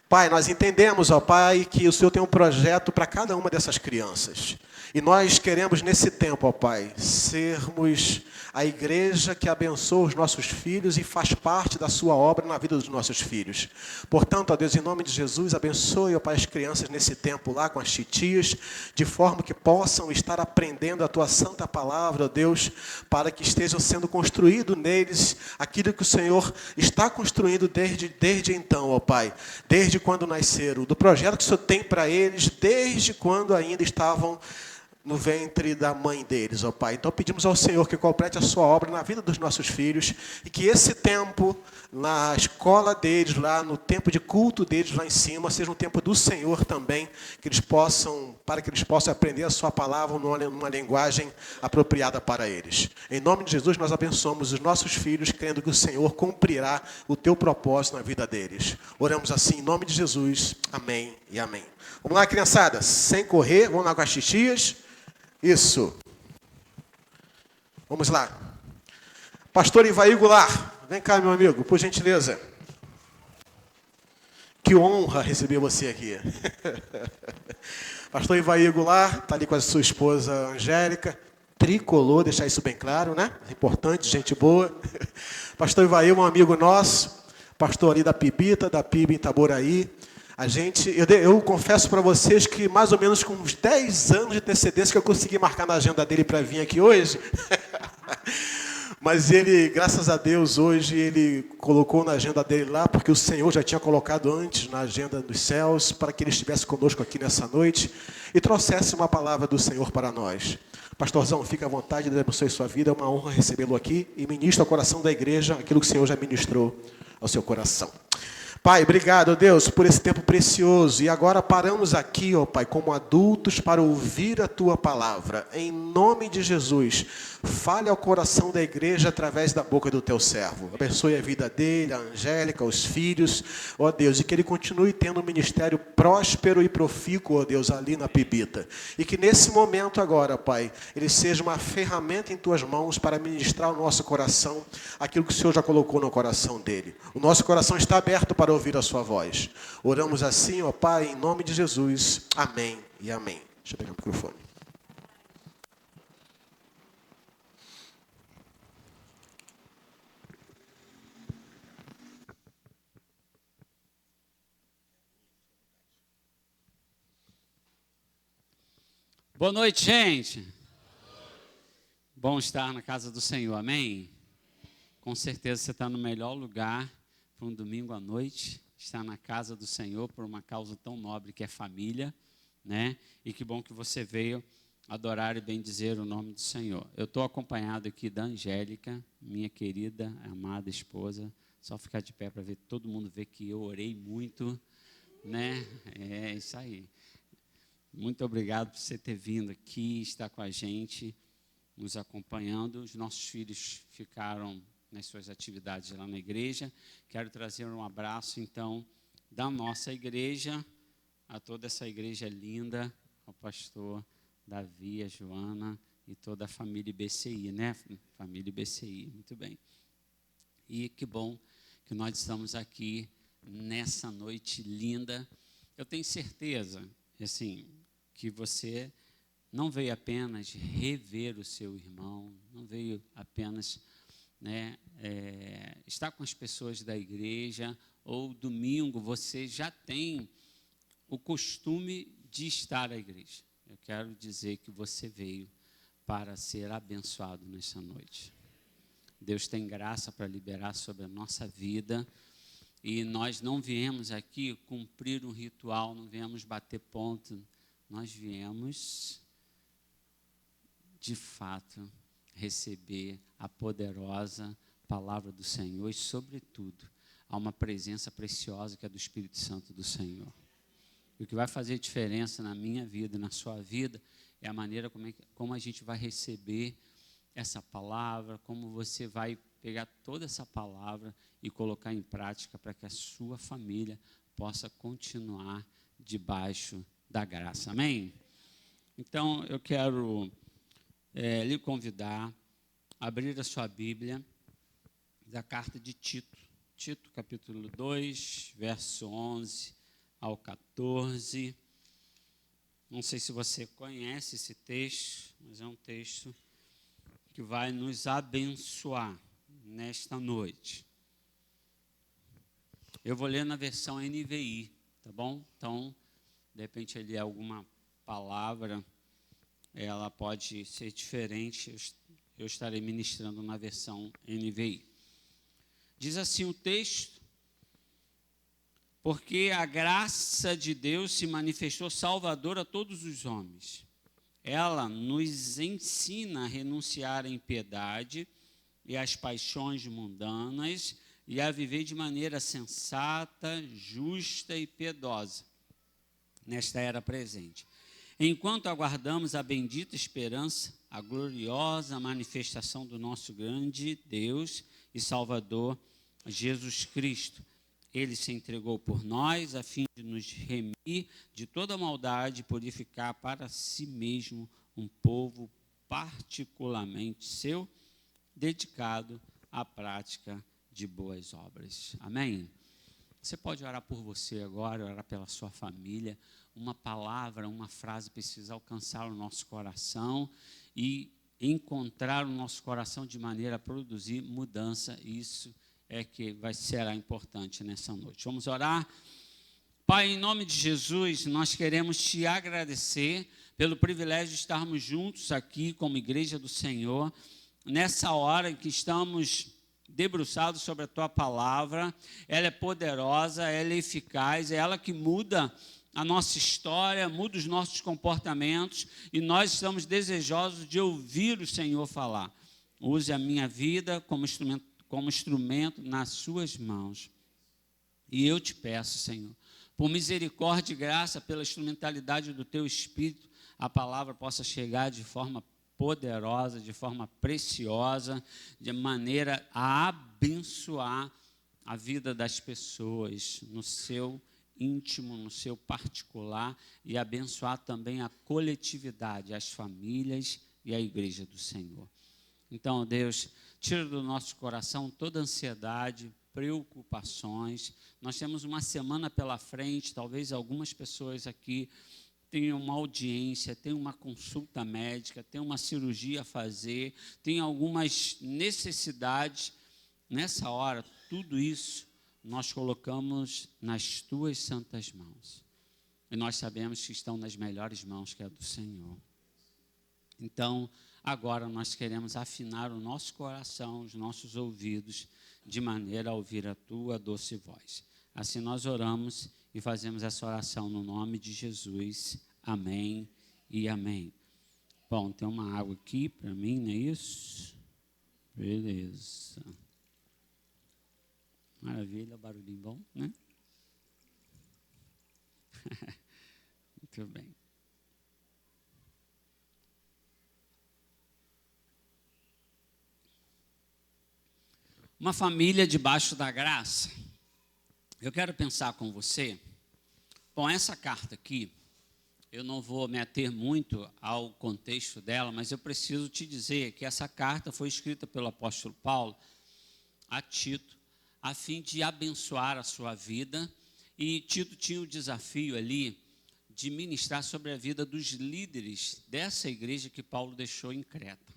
Pai, nós entendemos, ó Pai, que o Senhor tem um projeto para cada uma dessas crianças. E nós queremos, nesse tempo, ó Pai, sermos a igreja que abençoa os nossos filhos e faz parte da sua obra na vida dos nossos filhos. Portanto, ó Deus, em nome de Jesus, abençoe, ó Pai, as crianças nesse tempo lá com as titias, de forma que possam estar aprendendo a Tua santa palavra, ó Deus, para que estejam sendo construído neles aquilo que o Senhor está construindo desde então, ó Pai, desde quando nasceram, do projeto que o Senhor tem para eles, desde quando ainda estavam no ventre da mãe deles, ó Pai. Então pedimos ao Senhor que complete a sua obra na vida dos nossos filhos e que esse tempo na escola deles, lá no tempo de culto deles lá em cima, seja um tempo do Senhor também, para que eles possam aprender a sua palavra numa linguagem apropriada para eles. Em nome de Jesus, nós abençoamos os nossos filhos, crendo que o Senhor cumprirá o teu propósito na vida deles. Oramos assim, em nome de Jesus. Amém e amém. Vamos lá, criançada, sem correr, vamos lá com as titias. Isso. Vamos lá. Pastor Ivaí Goulart, vem cá, meu amigo, por gentileza. Que honra receber você aqui. Pastor Ivaí Goulart, está ali com a sua esposa Angélica, tricolor, deixar isso bem claro, né? Importante, gente boa. Pastor Ivaí, um amigo nosso, pastor ali da Pibita, da PIB em Itaboraí. Eu confesso para vocês que mais ou menos com uns 10 anos de antecedência que eu consegui marcar na agenda dele para vir aqui hoje. Mas ele, graças a Deus, hoje ele colocou na agenda dele lá, porque o Senhor já tinha colocado antes na agenda dos céus, para que ele estivesse conosco aqui nessa noite e trouxesse uma palavra do Senhor para nós. Pastorzão, fique à vontade, Deus abençoe sua vida, é uma honra recebê-lo aqui e ministra ao coração da igreja aquilo que o Senhor já ministrou ao seu coração. Pai, obrigado, Deus, por esse tempo precioso. E agora paramos aqui, ó Pai, como adultos para ouvir a Tua palavra. Em nome de Jesus, fale ao coração da igreja através da boca do Teu servo. Abençoe a vida dele, a Angélica, os filhos, ó Deus, e que ele continue tendo um ministério próspero e profícuo, ó Deus, ali na Pibita. E que nesse momento agora, Pai, ele seja uma ferramenta em Tuas mãos para ministrar ao nosso coração aquilo que o Senhor já colocou no coração dele. O nosso coração está aberto para ouvir a sua voz. Oramos assim, ó Pai, em nome de Jesus. Amém e amém. Deixa eu pegar o microfone. Boa noite, gente. Bom estar na casa do Senhor, amém? Com certeza você está no melhor lugar para um domingo à noite, estar na casa do Senhor por uma causa tão nobre que é família, né? E que bom que você veio adorar e bendizer o nome do Senhor. Eu estou acompanhado aqui da Angélica, minha querida, amada esposa. Só ficar de pé para ver todo mundo ver que eu orei muito, né? É isso aí. Muito obrigado por você ter vindo aqui, estar com a gente, nos acompanhando. Os nossos filhos ficaram nas suas atividades lá na igreja. Quero trazer um abraço, então, da nossa igreja, a toda essa igreja linda, ao pastor Davi, a Joana e toda a família IBCI, né? Família IBCI, muito bem. E que bom que nós estamos aqui nessa noite linda. Eu tenho certeza, assim, que você não veio apenas rever o seu irmão, não veio apenas, né, estar com as pessoas da igreja, ou domingo você já tem o costume de estar à igreja. Eu quero dizer que você veio para ser abençoado nessa noite. Deus tem graça para liberar sobre a nossa vida, e nós não viemos aqui cumprir um ritual, não viemos bater ponto, nós viemos, de fato, receber a poderosa palavra do Senhor e, sobretudo, há uma presença preciosa que é do Espírito Santo do Senhor. E o que vai fazer diferença na minha vida e na sua vida é a maneira como a gente vai receber essa palavra, como você vai pegar toda essa palavra e colocar em prática para que a sua família possa continuar debaixo da graça. Amém? Então, eu quero lhe convidar a abrir a sua Bíblia da carta de Tito. Tito, capítulo 2, verso 11 ao 14. Não sei se você conhece esse texto, mas é um texto que vai nos abençoar nesta noite. Eu vou ler na versão NVI, tá bom? Então, de repente, ali alguma palavra, ela pode ser diferente. Eu estarei ministrando na versão NVI. Diz assim o texto: porque a graça de Deus se manifestou salvadora a todos os homens. Ela nos ensina a renunciar à impiedade e às paixões mundanas e a viver de maneira sensata, justa e piedosa nesta era presente, enquanto aguardamos a bendita esperança, a gloriosa manifestação do nosso grande Deus e Salvador, Jesus Cristo. Ele se entregou por nós, a fim de nos remir de toda maldade e purificar para si mesmo um povo particularmente seu, dedicado à prática de boas obras. Amém? Você pode orar por você agora, orar pela sua família. Uma palavra, uma frase precisa alcançar o nosso coração e encontrar o nosso coração de maneira a produzir mudança. Isso é que será importante nessa noite. Vamos orar? Pai, em nome de Jesus, nós queremos te agradecer pelo privilégio de estarmos juntos aqui como igreja do Senhor, nessa hora em que estamos debruçados sobre a tua palavra. Ela é poderosa, ela é eficaz, é ela que muda a nossa história, muda os nossos comportamentos, e nós estamos desejosos de ouvir o Senhor falar. Use a minha vida como instrumento nas suas mãos. E eu te peço, Senhor, por misericórdia e graça, pela instrumentalidade do teu Espírito, a palavra possa chegar de forma poderosa, de forma preciosa, de maneira a abençoar a vida das pessoas no seu íntimo, no seu particular, e abençoar também a coletividade, as famílias e a igreja do Senhor. Então, Deus, tira do nosso coração toda ansiedade, preocupações. Nós temos uma semana pela frente, talvez algumas pessoas aqui tenham uma audiência, tenham uma consulta médica, tenham uma cirurgia a fazer, tenham algumas necessidades. Nessa hora, tudo isso nós colocamos nas tuas santas mãos. E nós sabemos que estão nas melhores mãos, que é a do Senhor. Então, agora nós queremos afinar o nosso coração, os nossos ouvidos, de maneira a ouvir a tua doce voz. Assim nós oramos e fazemos essa oração no nome de Jesus. Amém e amém. Bom, tem uma água aqui para mim, não é isso? Beleza. Maravilha, barulhinho bom, né? Muito bem. Uma família debaixo da graça. Eu quero pensar com você. Bom, essa carta aqui, eu não vou me ater muito ao contexto dela, mas eu preciso te dizer que essa carta foi escrita pelo apóstolo Paulo a Tito, a fim de abençoar a sua vida, e Tito tinha o desafio ali de ministrar sobre a vida dos líderes dessa igreja que Paulo deixou em Creta,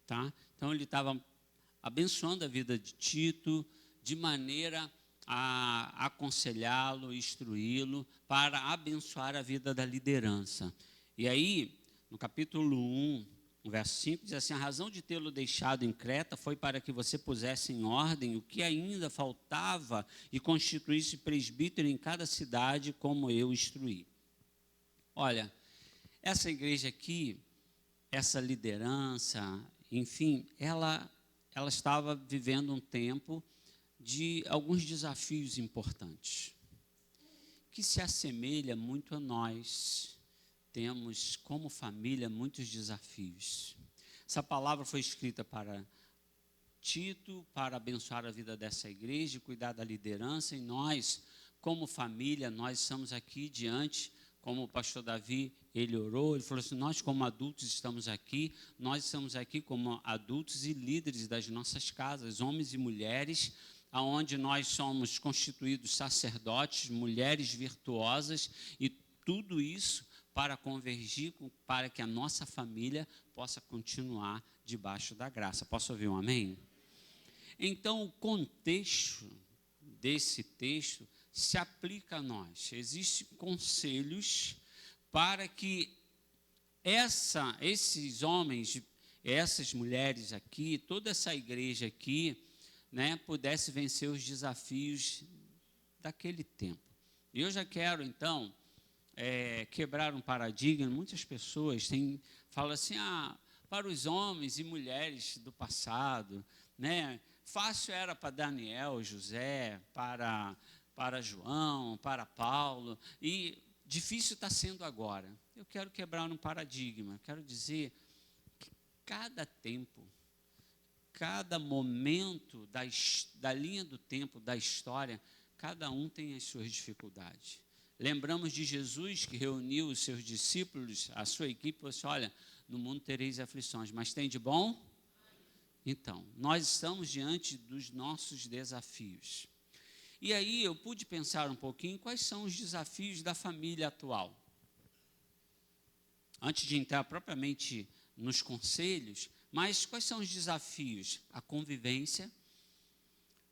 tá? Então ele estava abençoando a vida de Tito de maneira a aconselhá-lo, instruí-lo, para abençoar a vida da liderança. E aí, no capítulo 1, no verso 5, diz assim: a razão de tê-lo deixado em Creta foi para que você pusesse em ordem o que ainda faltava e constituísse presbítero em cada cidade, como eu instruí. Olha, essa igreja aqui, essa liderança, enfim, ela estava vivendo um tempo de alguns desafios importantes, que se assemelha muito a nós. Temos, como família, muitos desafios. Essa palavra foi escrita para Tito, para abençoar a vida dessa igreja, cuidar da liderança, e nós, como família, nós estamos aqui diante, como o pastor Davi, ele orou, ele falou assim: nós como adultos estamos aqui como adultos e líderes das nossas casas, homens e mulheres, aonde nós somos constituídos sacerdotes, mulheres virtuosas, e tudo isso para convergir, para que a nossa família possa continuar debaixo da graça. Posso ouvir um amém? Então, o contexto desse texto se aplica a nós. Existem conselhos para que esses homens, essas mulheres aqui, toda essa igreja aqui, né, pudesse vencer os desafios daquele tempo. E eu já quero, então, quebrar um paradigma. Muitas pessoas falam assim: para os homens e mulheres do passado, né, fácil era para Daniel, José, para João, para Paulo, e difícil está sendo agora. Eu quero quebrar um paradigma, quero dizer que cada tempo, cada momento da linha do tempo, da história, cada um tem as suas dificuldades. Lembramos de Jesus, que reuniu os seus discípulos, a sua equipe, e falou assim: olha, no mundo tereis aflições, mas tem de bom? Então, nós estamos diante dos nossos desafios. E aí eu pude pensar um pouquinho quais são os desafios da família atual. Antes de entrar propriamente nos conselhos, mas quais são os desafios? A convivência,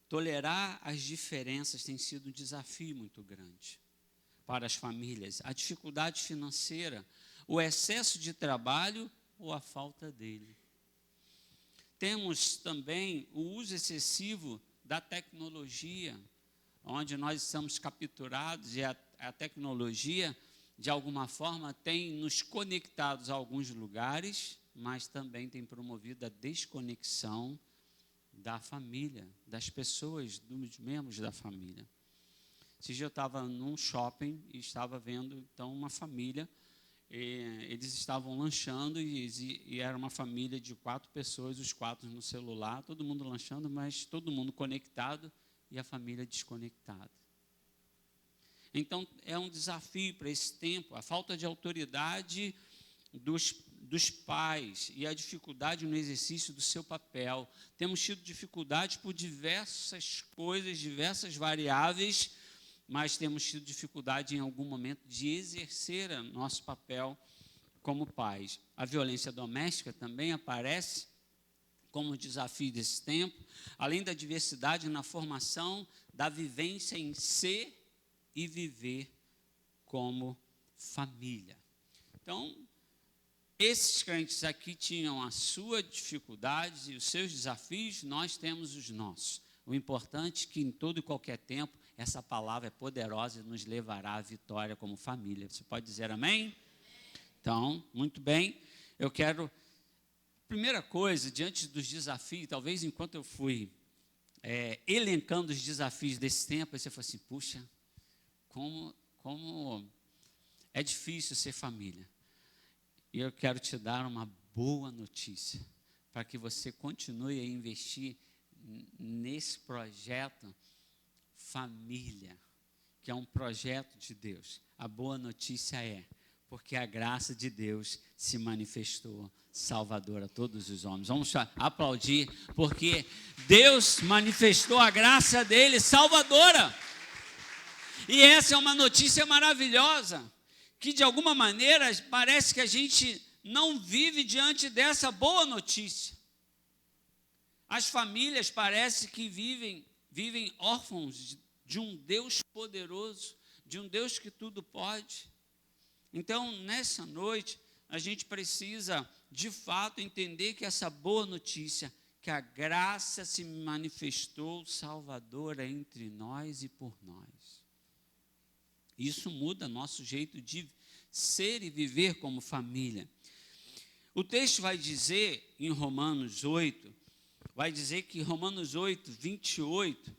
tolerar as diferenças tem sido um desafio muito grande para as famílias. A dificuldade financeira, o excesso de trabalho ou a falta dele. temos também o uso excessivo da tecnologia, onde nós estamos capturados e a tecnologia, de alguma forma, tem nos conectados a alguns lugares, mas também tem promovido a desconexão da família, das pessoas, dos membros da família. Esse dia eu estava num shopping e estava vendo, então, uma família. Eles estavam lanchando e era uma família de 4 pessoas, os 4 no celular, todo mundo lanchando, mas todo mundo conectado e a família desconectada. Então, é um desafio para esse tempo, a falta de autoridade dos pais e a dificuldade no exercício do seu papel. Temos tido dificuldade por diversas coisas, diversas variáveis, mas temos tido dificuldade em algum momento de exercer o nosso papel como pais. A violência doméstica também aparece como desafio desse tempo, além da diversidade na formação da vivência em ser e viver como família. Então, esses crentes aqui tinham a sua dificuldade e os seus desafios, nós temos os nossos. O importante é que em todo e qualquer tempo, essa palavra é poderosa e nos levará à vitória como família. Você pode dizer amém? Então, muito bem. Eu quero, primeira coisa, diante dos desafios, talvez enquanto eu fui elencando os desafios desse tempo, você falou assim, puxa, como é difícil ser família. E eu quero te dar uma boa notícia, para que você continue a investir nesse projeto família, que é um projeto de Deus. A boa notícia é, porque a graça de Deus se manifestou salvadora a todos os homens. Vamos aplaudir, porque Deus manifestou a graça dele salvadora. E essa é uma notícia maravilhosa, que de alguma maneira parece que a gente não vive diante dessa boa notícia. As famílias parecem que vivem órfãos de um Deus poderoso, de um Deus que tudo pode. Então, nessa noite, a gente precisa, de fato, entender que essa boa notícia, que a graça se manifestou salvadora entre nós e por nós. Isso muda nosso jeito de ser e viver como família. O texto vai dizer, em Romanos 8, vai dizer que Romanos 8, 28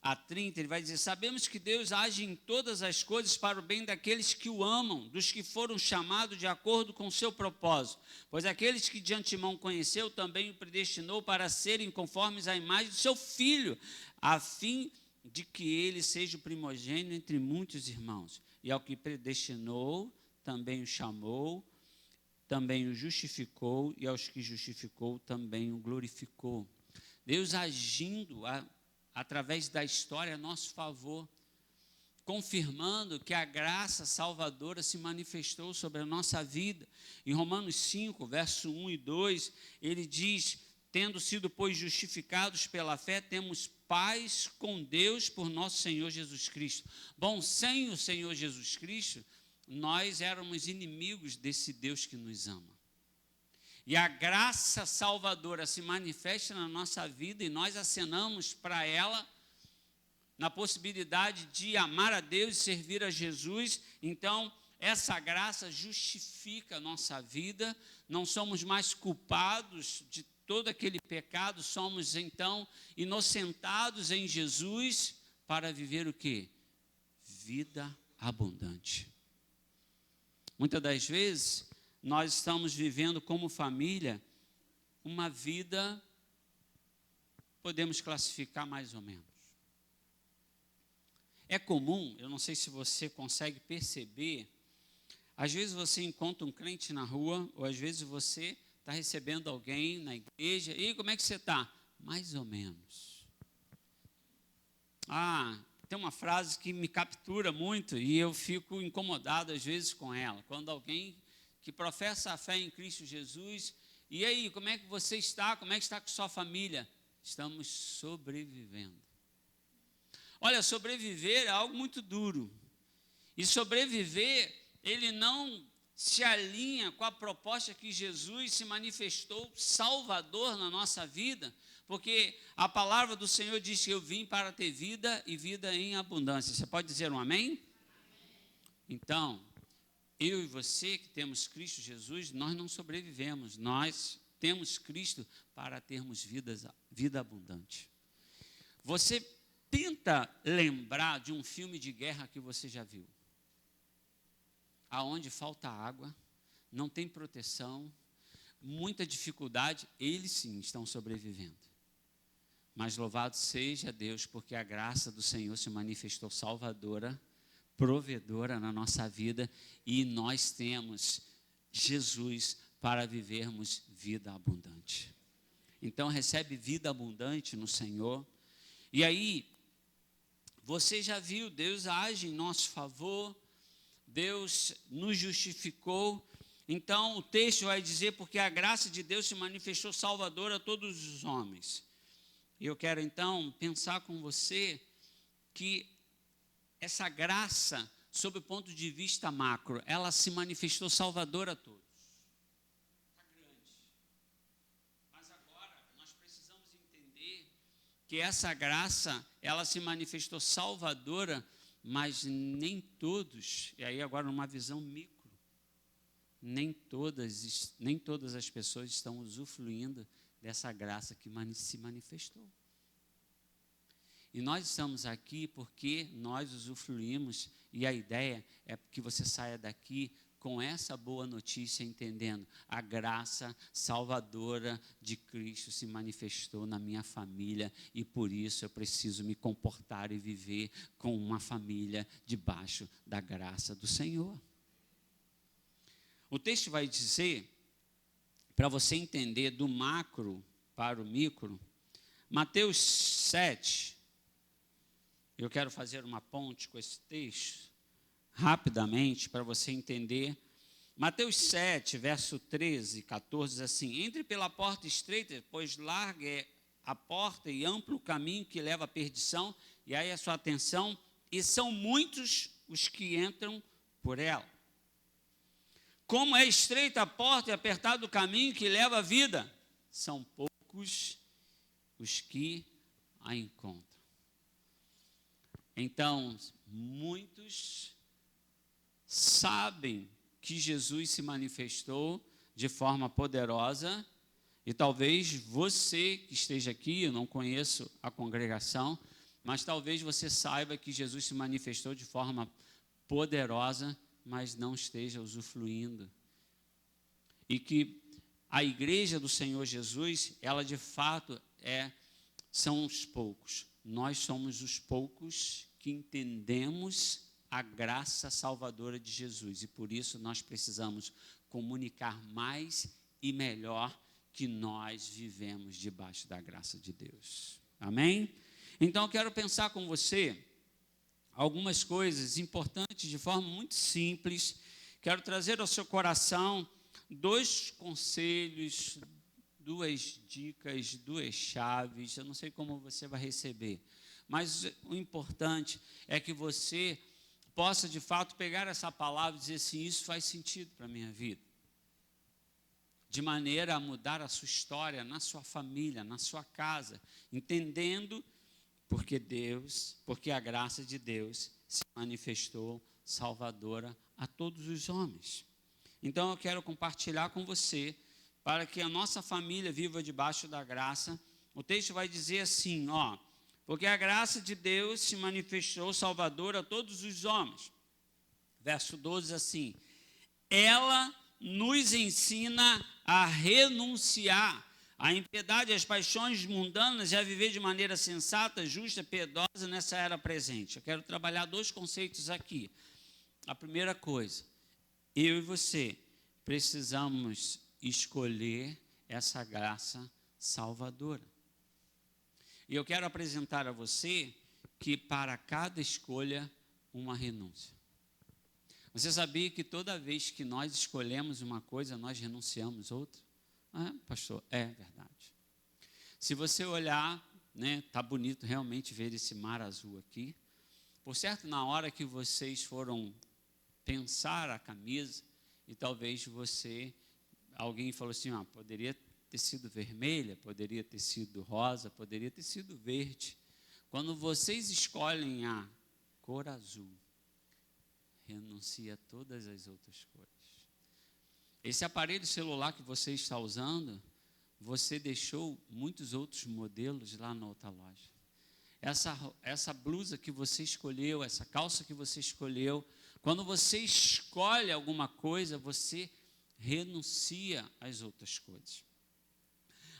a 30, ele vai dizer, sabemos que Deus age em todas as coisas para o bem daqueles que o amam, dos que foram chamados de acordo com o seu propósito. Pois aqueles que de antemão conheceu, também o predestinou para serem conformes à imagem do seu Filho, a fim de que ele seja o primogênito entre muitos irmãos. E ao que predestinou, também o chamou, também o justificou, e aos que justificou, também o glorificou. Deus agindo através da história a nosso favor, confirmando que a graça salvadora se manifestou sobre a nossa vida. Em Romanos 5, verso 1 e 2, ele diz, tendo sido, pois, justificados pela fé, temos paz com Deus por nosso Senhor Jesus Cristo. Bom, sem o Senhor Jesus Cristo, nós éramos inimigos desse Deus que nos ama. E a graça salvadora se manifesta na nossa vida e nós acenamos para ela na possibilidade de amar a Deus e servir a Jesus. Então, essa graça justifica a nossa vida, não somos mais culpados de todo aquele pecado, somos então inocentados em Jesus para viver o quê? Vida abundante. Muitas das vezes, nós estamos vivendo como família uma vida, podemos classificar mais ou menos. É comum, eu não sei se você consegue perceber, às vezes você encontra um crente na rua, ou às vezes você está recebendo alguém na igreja, e como é que você está? Mais ou menos. Tem uma frase que me captura muito e eu fico incomodado às vezes com ela. Quando alguém que professa a fé em Cristo Jesus, e aí, como é que você está? Como é que está com sua família? Estamos sobrevivendo. Olha, sobreviver é algo muito duro. E sobreviver, ele não se alinha com a proposta que Jesus se manifestou Salvador na nossa vida, porque a palavra do Senhor diz que eu vim para ter vida e vida em abundância. Você pode dizer um amém? Então, eu e você que temos Cristo Jesus, nós não sobrevivemos, nós temos Cristo para termos vida abundante. Você tenta lembrar de um filme de guerra que você já viu, aonde falta água, não tem proteção, muita dificuldade, eles sim estão sobrevivendo. Mas louvado seja Deus, porque a graça do Senhor se manifestou salvadora, provedora na nossa vida, e nós temos Jesus para vivermos vida abundante. Então recebe vida abundante no Senhor. E aí, você já viu, Deus age em nosso favor, Deus nos justificou. Então o texto vai dizer, porque a graça de Deus se manifestou salvadora a todos os homens. E eu quero então pensar com você que essa graça, sob o ponto de vista macro, ela se manifestou salvadora a todos. Está grande. Mas agora nós precisamos entender que essa graça, ela se manifestou salvadora, mas nem todos, e aí agora numa visão micro, nem todas as pessoas estão usufruindo dessa graça que se manifestou. E nós estamos aqui porque nós usufruímos, e a ideia é que você saia daqui com essa boa notícia, entendendo a graça salvadora de Cristo se manifestou na minha família, e por isso eu preciso me comportar e viver com uma família debaixo da graça do Senhor. O texto vai dizer, para você entender do macro para o micro, Mateus 7, eu quero fazer uma ponte com esse texto, rapidamente, para você entender. Mateus 7, verso 13 e 14, diz assim: entre pela porta estreita, pois larga é a porta e amplo o caminho que leva à perdição, e aí a sua atenção, e são muitos os que entram por ela. Como é estreita a porta e apertado o caminho que leva à vida, são poucos os que a encontram. Então, muitos sabem que Jesus se manifestou de forma poderosa, e talvez você que esteja aqui, eu não conheço a congregação, mas talvez você saiba que Jesus se manifestou de forma poderosa, mas não esteja usufruindo. E que a igreja do Senhor Jesus, ela de fato são os poucos. Nós somos os poucos que entendemos a graça salvadora de Jesus, e por isso nós precisamos comunicar mais e melhor que nós vivemos debaixo da graça de Deus. Amém? Então eu quero pensar com você algumas coisas importantes de forma muito simples. Quero trazer ao seu coração 2 conselhos, 2 dicas, 2 chaves. Eu não sei como você vai receber, mas o importante é que você possa de fato pegar essa palavra e dizer assim: isso faz sentido para a minha vida, de maneira a mudar a sua história, na sua família, na sua casa, entendendo porque a graça de Deus se manifestou salvadora a todos os homens. Então eu quero compartilhar com você, para que a nossa família viva debaixo da graça. O texto vai dizer assim, porque a graça de Deus se manifestou salvadora a todos os homens. Verso 12 assim: ela nos ensina a renunciar à impiedade e às paixões mundanas e a viver de maneira sensata, justa, piedosa nessa era presente. Eu quero trabalhar 2 conceitos aqui. A primeira coisa, eu e você precisamos escolher essa graça salvadora. E eu quero apresentar a você que para cada escolha, uma renúncia. Você sabia que toda vez que nós escolhemos uma coisa, nós renunciamos outra? Pastor, é verdade. Se você olhar, tá bonito realmente ver esse mar azul aqui. Por certo, na hora que vocês foram pensar a camisa e talvez alguém falou assim, poderia ter sido vermelha, poderia ter sido rosa, poderia ter sido verde. Quando vocês escolhem a cor azul, renuncia a todas as outras cores. Esse aparelho celular que você está usando, você deixou muitos outros modelos lá na outra loja. Essa blusa que você escolheu, essa calça que você escolheu, quando você escolhe alguma coisa, você renuncia às outras coisas.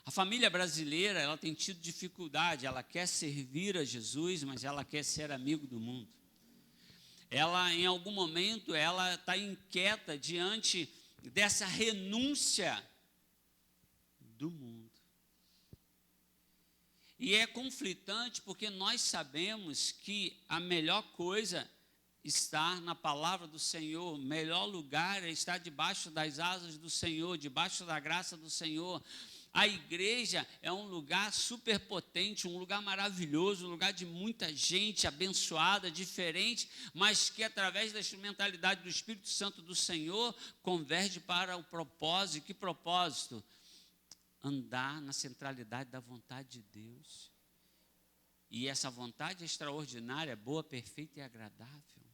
A família brasileira, ela tem tido dificuldade, ela quer servir a Jesus, mas ela quer ser amigo do mundo. Ela, em algum momento, ela está inquieta diante dessa renúncia do mundo. E é conflitante porque nós sabemos que a melhor coisa está na palavra do Senhor, o melhor lugar é estar debaixo das asas do Senhor, debaixo da graça do Senhor. A igreja é um lugar superpotente, um lugar maravilhoso, um lugar de muita gente abençoada, diferente, mas que através da instrumentalidade do Espírito Santo do Senhor, converge para o propósito. Que propósito? Andar na centralidade da vontade de Deus. E essa vontade é extraordinária, boa, perfeita e agradável.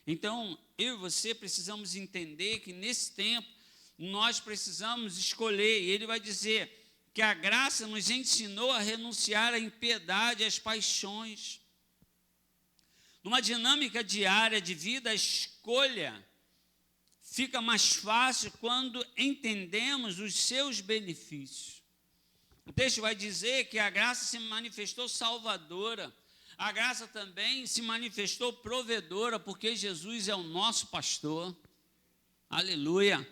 Então, eu e você precisamos entender que nesse tempo, nós precisamos escolher, e ele vai dizer que a graça nos ensinou a renunciar à impiedade e às paixões. Numa dinâmica diária de vida, a escolha fica mais fácil quando entendemos os seus benefícios. O texto vai dizer que a graça se manifestou salvadora, a graça também se manifestou provedora, porque Jesus é o nosso pastor. Aleluia!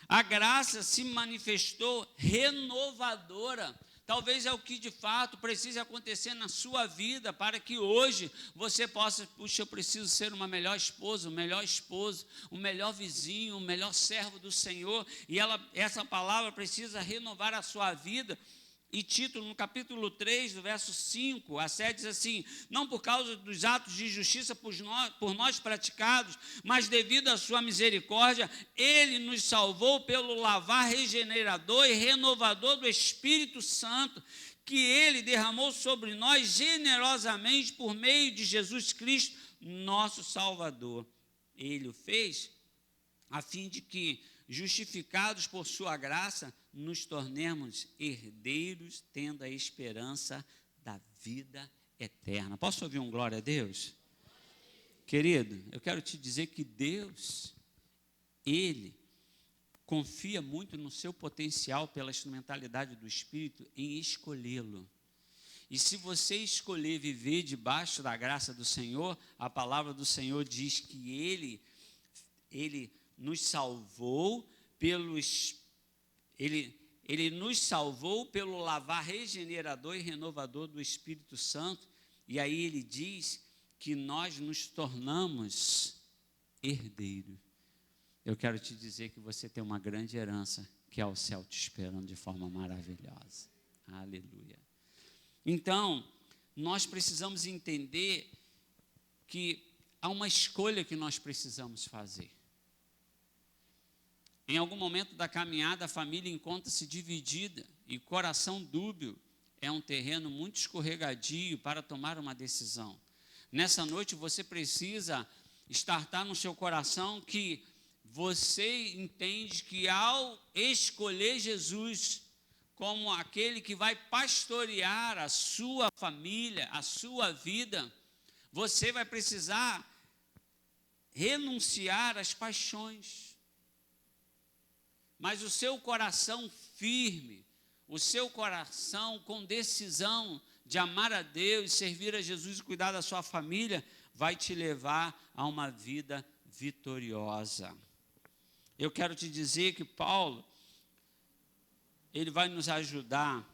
A graça se manifestou renovadora. Talvez é o que de fato precisa acontecer na sua vida para que hoje você possa, eu preciso ser uma melhor esposa, um melhor esposo, um melhor vizinho, um melhor servo do Senhor. E essa palavra precisa renovar a sua vida. E Tito, no capítulo 3, do verso 5 a 7, diz assim: não por causa dos atos de justiça por nós praticados, mas devido à sua misericórdia, ele nos salvou pelo lavar regenerador e renovador do Espírito Santo, que ele derramou sobre nós generosamente por meio de Jesus Cristo, nosso Salvador. Ele o fez a fim de que, justificados por sua graça, nos tornemos herdeiros, tendo a esperança da vida eterna. Posso ouvir um glória a Deus? Querido, eu quero te dizer que Deus, Ele confia muito no seu potencial pela instrumentalidade do Espírito em escolhê-lo. E se você escolher viver debaixo da graça do Senhor, a palavra do Senhor diz que Ele nos salvou Ele nos salvou pelo lavar regenerador e renovador do Espírito Santo. E aí ele diz que nós nos tornamos herdeiros. Eu quero te dizer que você tem uma grande herança, que é o céu te esperando de forma maravilhosa. Aleluia. Então, nós precisamos entender que há uma escolha que nós precisamos fazer. Em algum momento da caminhada, a família encontra-se dividida e coração dúbio é um terreno muito escorregadio para tomar uma decisão. Nessa noite, você precisa estartar no seu coração que você entende que ao escolher Jesus como aquele que vai pastorear a sua família, a sua vida, você vai precisar renunciar às paixões. Mas o seu coração firme, o seu coração com decisão de amar a Deus, servir a Jesus e cuidar da sua família, vai te levar a uma vida vitoriosa. Eu quero te dizer que Paulo, ele vai nos ajudar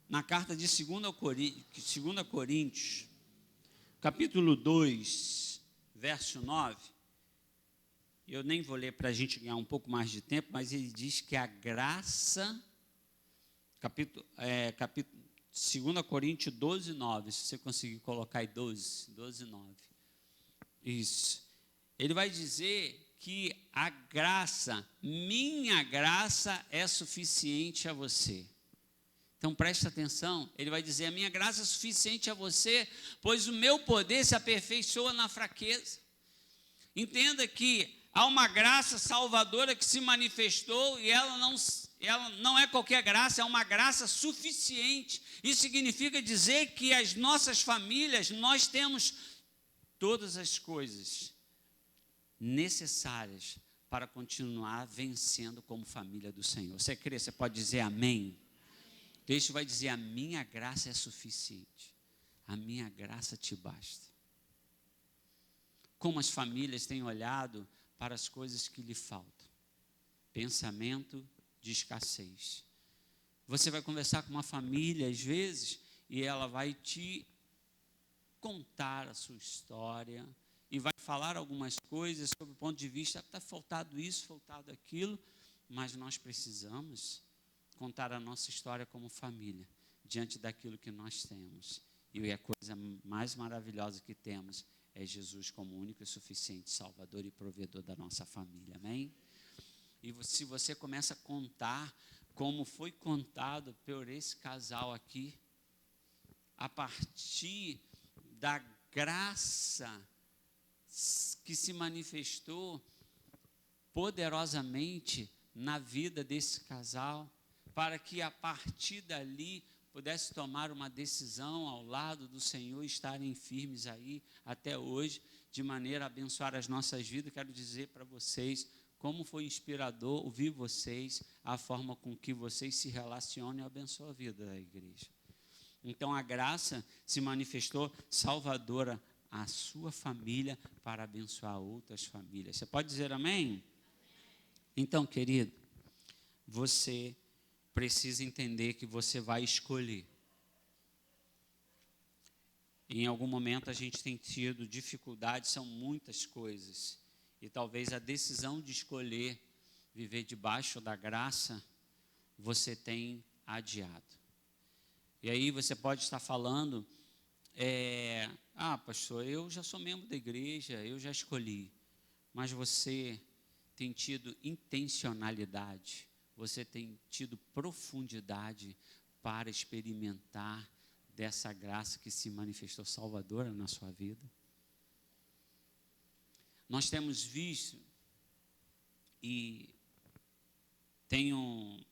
na carta de 2 Coríntios, capítulo 2, verso 9. Eu nem vou ler para a gente ganhar um pouco mais de tempo, mas ele diz que a graça, 2 Coríntios 12, 9, se você conseguir colocar aí 12, 9. Isso. ele vai dizer que a graça, minha graça é suficiente a você. Então preste atenção, ele vai dizer, a minha graça é suficiente a você, pois o meu poder se aperfeiçoa na fraqueza. Entenda que há uma graça salvadora que se manifestou e ela não é qualquer graça, é uma graça suficiente. Isso significa dizer que as nossas famílias, nós temos todas as coisas necessárias para continuar vencendo como família do Senhor. Você crê? Você pode dizer amém? O texto vai dizer, a minha graça é suficiente. A minha graça te basta. Como as famílias têm olhado para as coisas que lhe faltam. Pensamento de escassez. Você vai conversar com uma família, às vezes, e ela vai te contar a sua história e vai falar algumas coisas sobre o ponto de vista, está faltado isso, faltado aquilo, mas nós precisamos contar a nossa história como família, diante daquilo que nós temos. E a coisa mais maravilhosa que temos é Jesus como único e suficiente Salvador e provedor da nossa família, amém? E se você começa a contar como foi contado por esse casal aqui, a partir da graça que se manifestou poderosamente na vida desse casal, para que a partir dali pudesse tomar uma decisão ao lado do Senhor, estarem firmes aí até hoje, de maneira a abençoar as nossas vidas. Quero dizer para vocês como foi inspirador ouvir vocês, a forma com que vocês se relacionam e abençoam a vida da igreja. Então a graça se manifestou salvadora à sua família para abençoar outras famílias. Você pode dizer amém? Então, querido, você precisa entender que você vai escolher. Em algum momento a gente tem tido dificuldades, são muitas coisas. E talvez a decisão de escolher viver debaixo da graça, você tem adiado. E aí você pode estar falando, pastor, eu já sou membro da igreja, eu já escolhi. Mas você tem tido intencionalidade, você tem tido profundidade para experimentar dessa graça que se manifestou salvadora na sua vida? Nós temos visto, e tem um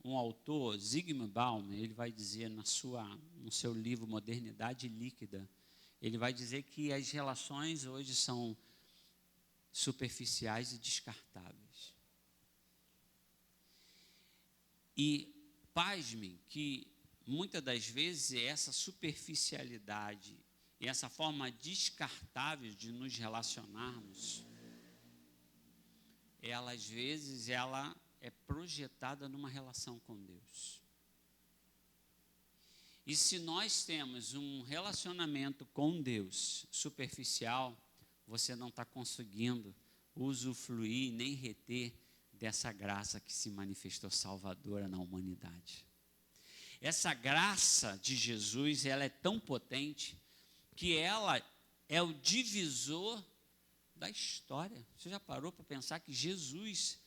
autor, Zygmunt Bauman, ele vai dizer no seu livro Modernidade Líquida, ele vai dizer que as relações hoje são superficiais e descartáveis. E pasmem que muitas das vezes essa superficialidade e essa forma descartável de nos relacionarmos, ela às vezes é projetada numa relação com Deus. E se nós temos um relacionamento com Deus superficial, você não está conseguindo usufruir nem reter dessa graça que se manifestou salvadora na humanidade. Essa graça de Jesus, ela é tão potente que ela é o divisor da história. Você já parou para pensar que Jesus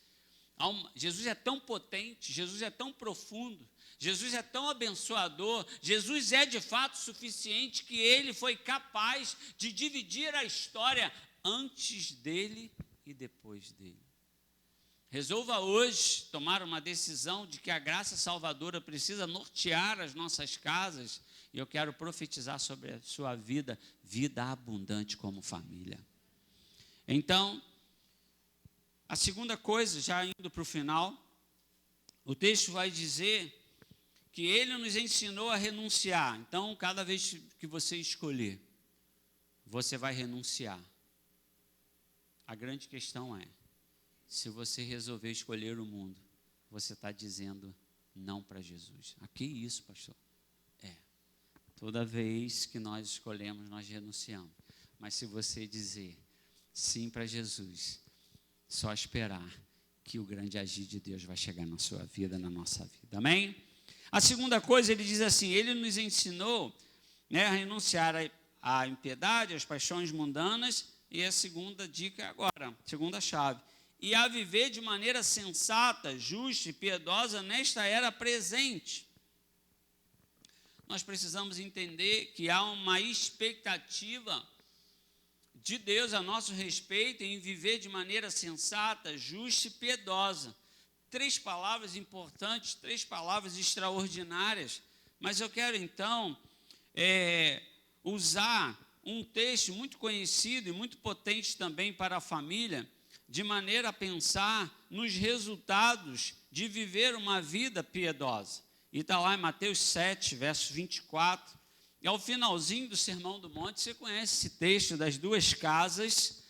é tão potente, Jesus é tão profundo, Jesus é tão abençoador, Jesus é de fato suficiente que ele foi capaz de dividir a história antes dele e depois dele. Resolva hoje tomar uma decisão de que a graça salvadora precisa nortear as nossas casas, e eu quero profetizar sobre a sua vida, vida abundante como família. Então, a segunda coisa, já indo para o final, o texto vai dizer que ele nos ensinou a renunciar. Então, cada vez que você escolher, você vai renunciar. A grande questão é, se você resolver escolher o mundo, você está dizendo não para Jesus. Que isso, pastor? Toda vez que nós escolhemos, nós renunciamos. Mas se você dizer sim para Jesus, só esperar que o grande agir de Deus vai chegar na sua vida, na nossa vida. Amém? A segunda coisa, ele diz assim, ele nos ensinou, a renunciar à impiedade, às paixões mundanas, e a segunda dica agora, segunda chave. E a viver de maneira sensata, justa e piedosa nesta era presente. Nós precisamos entender que há uma expectativa de Deus a nosso respeito em viver de maneira sensata, justa e piedosa. 3 palavras importantes, 3 palavras extraordinárias, mas eu quero então usar um texto muito conhecido e muito potente também para a família, de maneira a pensar nos resultados de viver uma vida piedosa. E está lá em Mateus 7, verso 24. E ao finalzinho do Sermão do Monte, você conhece esse texto das 2 casas,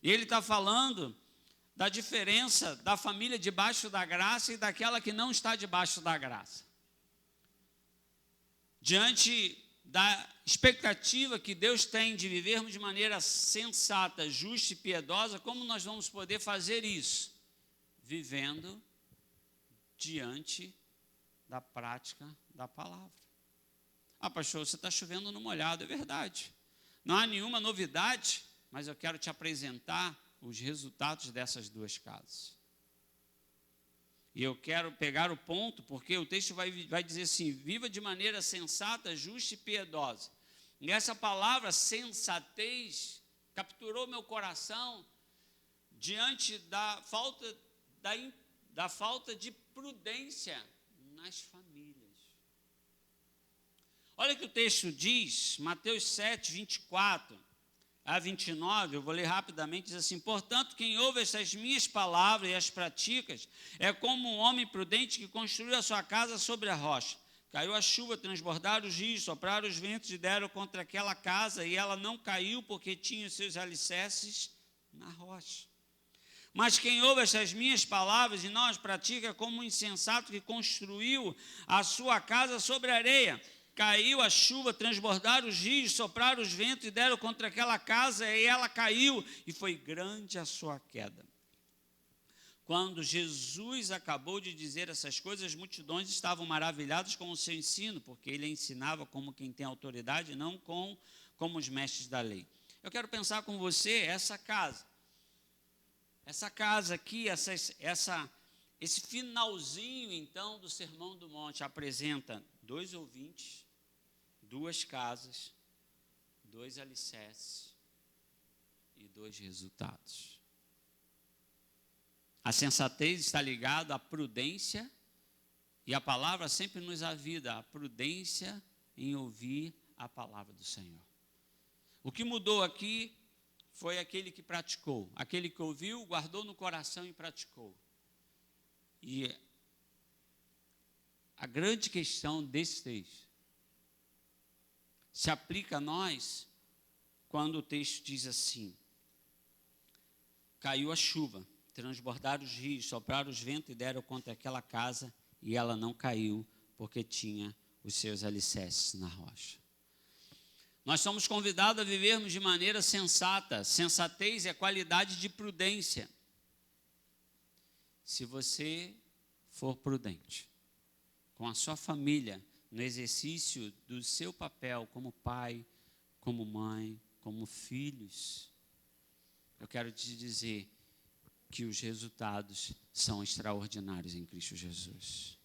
e ele está falando da diferença da família debaixo da graça e daquela que não está debaixo da graça. Diante da expectativa que Deus tem de vivermos de maneira sensata, justa e piedosa, como nós vamos poder fazer isso? Vivendo diante da prática da palavra. Ah, pastor, você está chovendo no molhado, é verdade. Não há nenhuma novidade, mas eu quero te apresentar os resultados dessas 2 casas. E eu quero pegar o ponto, porque o texto vai dizer assim, viva de maneira sensata, justa e piedosa. E essa palavra sensatez capturou meu coração diante da falta de prudência nas famílias. Olha o que o texto diz, Mateus 7, 24 a 29, eu vou ler rapidamente, diz assim: portanto, quem ouve essas minhas palavras e as pratica, é como um homem prudente que construiu a sua casa sobre a rocha. Caiu a chuva, transbordaram os rios, sopraram os ventos e deram contra aquela casa, e ela não caiu porque tinha os seus alicerces na rocha. Mas quem ouve essas minhas palavras e não as pratica, é como um insensato que construiu a sua casa sobre a areia. Caiu a chuva, transbordaram os rios, sopraram os ventos e deram contra aquela casa, e ela caiu, e foi grande a sua queda. Quando Jesus acabou de dizer essas coisas, as multidões estavam maravilhadas com o seu ensino, porque ele ensinava como quem tem autoridade, não como os mestres da lei. Eu quero pensar com você essa casa. Essa casa aqui, esse finalzinho, então, do Sermão do Monte apresenta 2 ouvintes, 2 casas, 2 alicerces e 2 resultados. A sensatez está ligada à prudência, e a palavra sempre nos avisa, a prudência em ouvir a palavra do Senhor. O que mudou aqui foi aquele que praticou, aquele que ouviu, guardou no coração e praticou. E a grande questão desse texto se aplica a nós quando o texto diz assim: caiu a chuva, transbordaram os rios, sopraram os ventos e deram contra aquela casa, e ela não caiu porque tinha os seus alicerces na rocha. Nós somos convidados a vivermos de maneira sensata. Sensatez é qualidade de prudência. Se você for prudente com a sua família, no exercício do seu papel como pai, como mãe, como filhos, eu quero te dizer que os resultados são extraordinários em Cristo Jesus.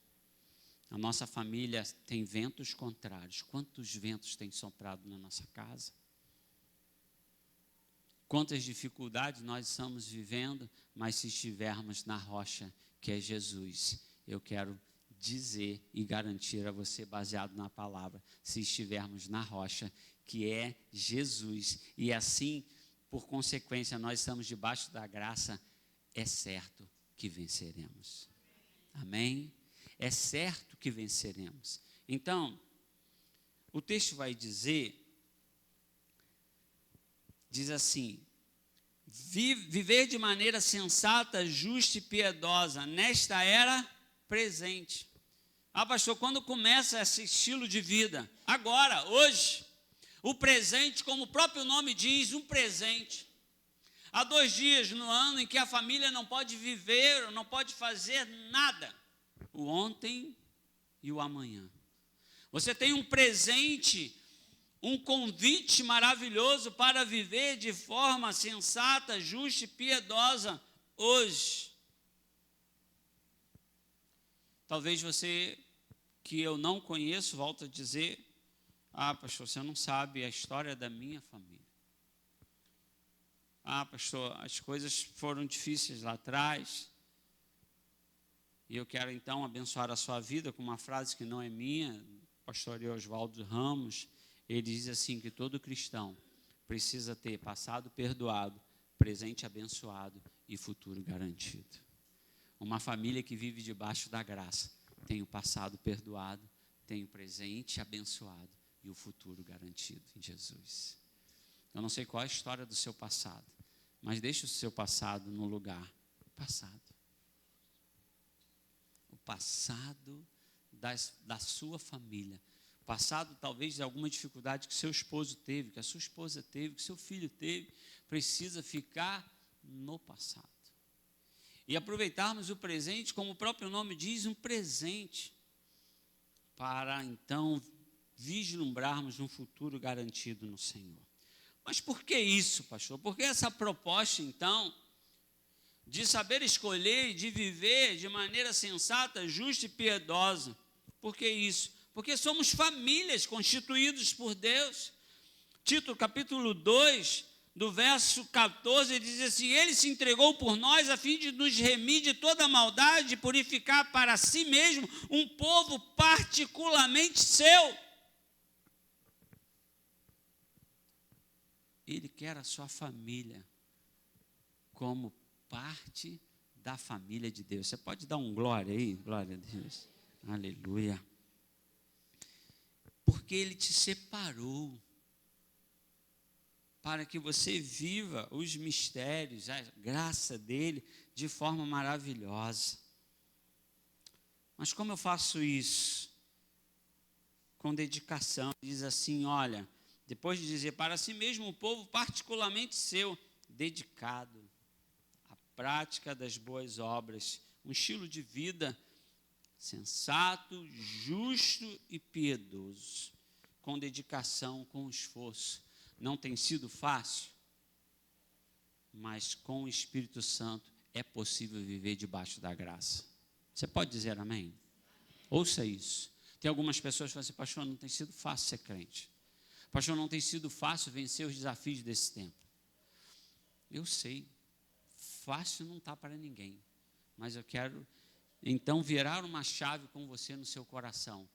A nossa família tem ventos contrários. Quantos ventos têm soprado na nossa casa? Quantas dificuldades nós estamos vivendo, mas se estivermos na rocha, que é Jesus, eu quero dizer e garantir a você, baseado na palavra, se estivermos na rocha, que é Jesus, e assim, por consequência, nós estamos debaixo da graça, é certo que venceremos. Amém? É certo que venceremos. Então, o texto vai diz assim: viver de maneira sensata, justa e piedosa nesta era presente. Ah, pastor, quando começa esse estilo de vida? Agora, hoje. O presente, como o próprio nome diz, um presente. Há 2 dias no ano em que a família não pode viver, não pode fazer nada. O ontem e o amanhã. Você tem um presente um convite maravilhoso para viver de forma sensata, justa e piedosa hoje. Talvez você, que eu não conheço, volto a dizer, pastor, você não sabe a história da minha família. Pastor, as coisas foram difíceis lá atrás. E eu quero então abençoar a sua vida com uma frase que não é minha, pastor Oswaldo Ramos. Ele diz assim, que todo cristão precisa ter passado perdoado, presente abençoado e futuro garantido. Uma família que vive debaixo da graça tem o passado perdoado, tem o presente abençoado e o futuro garantido em Jesus. Eu não sei qual é a história do seu passado, mas deixe o seu passado no lugar passado. O passado da sua família. O passado, talvez, de alguma dificuldade que seu esposo teve, que a sua esposa teve, que seu filho teve, precisa ficar no passado. E aproveitarmos o presente, como o próprio nome diz, um presente, para então vislumbrarmos um futuro garantido no Senhor. Mas por que isso, pastor? Por que essa proposta, então, de saber escolher e de viver de maneira sensata, justa e piedosa? Por que isso? Porque somos famílias constituídas por Deus. Tito, capítulo 2, do verso 14, diz assim: Ele se entregou por nós a fim de nos remir de toda maldade e purificar para si mesmo um povo particularmente seu. Ele quer a sua família como parte da família de Deus. Você pode dar um glória aí? Glória a Deus. Aleluia. Porque Ele te separou para que você viva os mistérios, a graça dEle de forma maravilhosa. Mas como eu faço isso? Com dedicação. Diz assim, olha, depois de dizer, para si mesmo o povo particularmente seu, dedicado à prática das boas obras, um estilo de vida sensato, justo e piedoso, com dedicação, com esforço. Não tem sido fácil, mas com o Espírito Santo é possível viver debaixo da graça. Você pode dizer amém? Ouça isso. Tem algumas pessoas que falam assim, pastor, não tem sido fácil ser crente. Pastor, não tem sido fácil vencer os desafios desse tempo. Eu sei, fácil não está para ninguém, mas eu quero então virar uma chave com você no seu coração,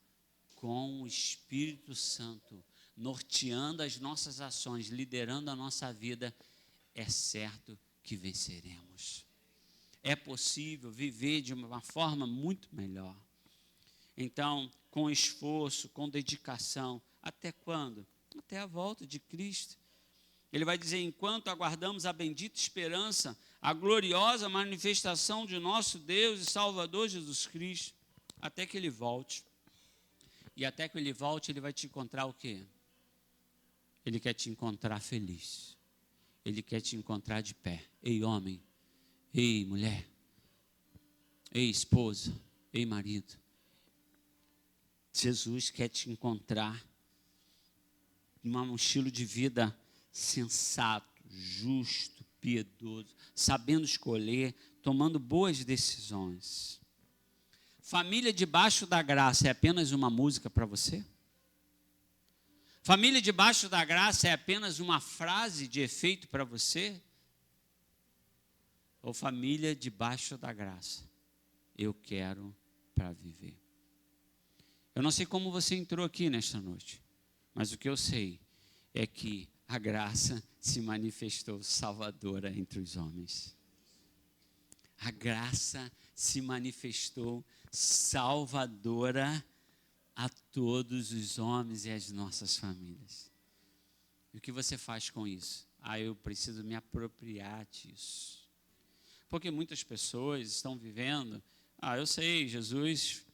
com o Espírito Santo, norteando as nossas ações, liderando a nossa vida, é certo que venceremos. É possível viver de uma forma muito melhor. Então, com esforço, com dedicação, até quando? Até a volta de Cristo. Ele vai dizer, enquanto aguardamos a bendita esperança, a gloriosa manifestação de nosso Deus e Salvador Jesus Cristo, até que Ele volte. E até que Ele volte, Ele vai te encontrar o quê? Ele quer te encontrar feliz. Ele quer te encontrar de pé. Ei, homem. Ei, mulher. Ei, esposa. Ei, marido. Jesus quer te encontrar num estilo de vida sensato, justo, piedoso, sabendo escolher, tomando boas decisões. Família debaixo da graça é apenas uma música para você? Família debaixo da graça é apenas uma frase de efeito para você? Ou família debaixo da graça? Eu quero para viver. Eu não sei como você entrou aqui nesta noite, mas o que eu sei é que a graça se manifestou salvadora entre os homens. A graça se manifestou salvadora a todos os homens e as nossas famílias. E o que você faz com isso? Eu preciso me apropriar disso. Porque muitas pessoas estão vivendo, eu sei, Jesus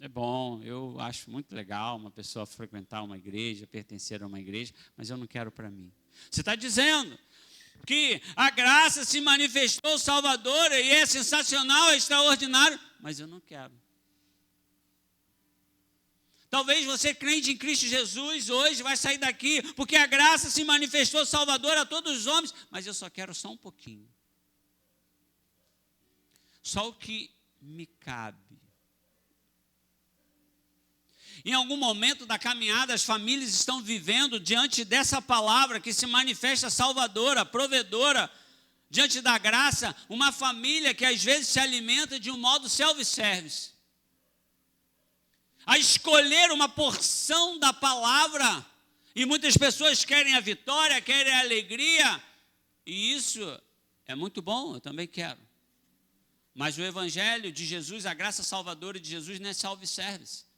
é bom, eu acho muito legal uma pessoa frequentar uma igreja, pertencer a uma igreja, mas eu não quero para mim. Você está dizendo que a graça se manifestou salvadora e é sensacional, é extraordinário, mas eu não quero. Talvez você, crente em Cristo Jesus, hoje vai sair daqui porque a graça se manifestou salvadora a todos os homens, mas eu só quero só um pouquinho. Só o que me cabe. Em algum momento da caminhada, as famílias estão vivendo diante dessa palavra que se manifesta salvadora, provedora, diante da graça, uma família que às vezes se alimenta de um modo self-service. A escolher uma porção da palavra, e muitas pessoas querem a vitória, querem a alegria, e isso é muito bom, eu também quero. Mas o evangelho de Jesus, a graça salvadora de Jesus não é self-service.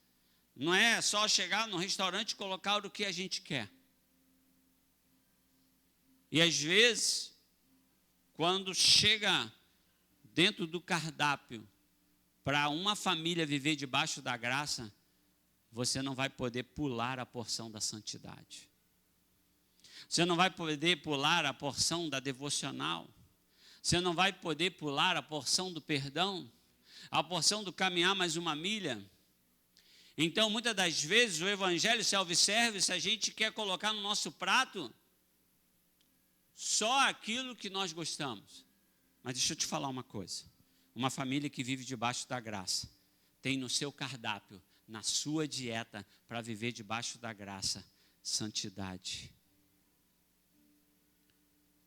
Não é só chegar no restaurante e colocar o que a gente quer. E às vezes, quando chega dentro do cardápio para uma família viver debaixo da graça, você não vai poder pular a porção da santidade. Você não vai poder pular a porção da devocional. Você não vai poder pular a porção do perdão, a porção do caminhar mais uma milha. Então, muitas das vezes, o evangelho self-service, a gente quer colocar no nosso prato só aquilo que nós gostamos. Mas deixa eu te falar uma coisa. Uma família que vive debaixo da graça tem no seu cardápio, na sua dieta, para viver debaixo da graça, santidade,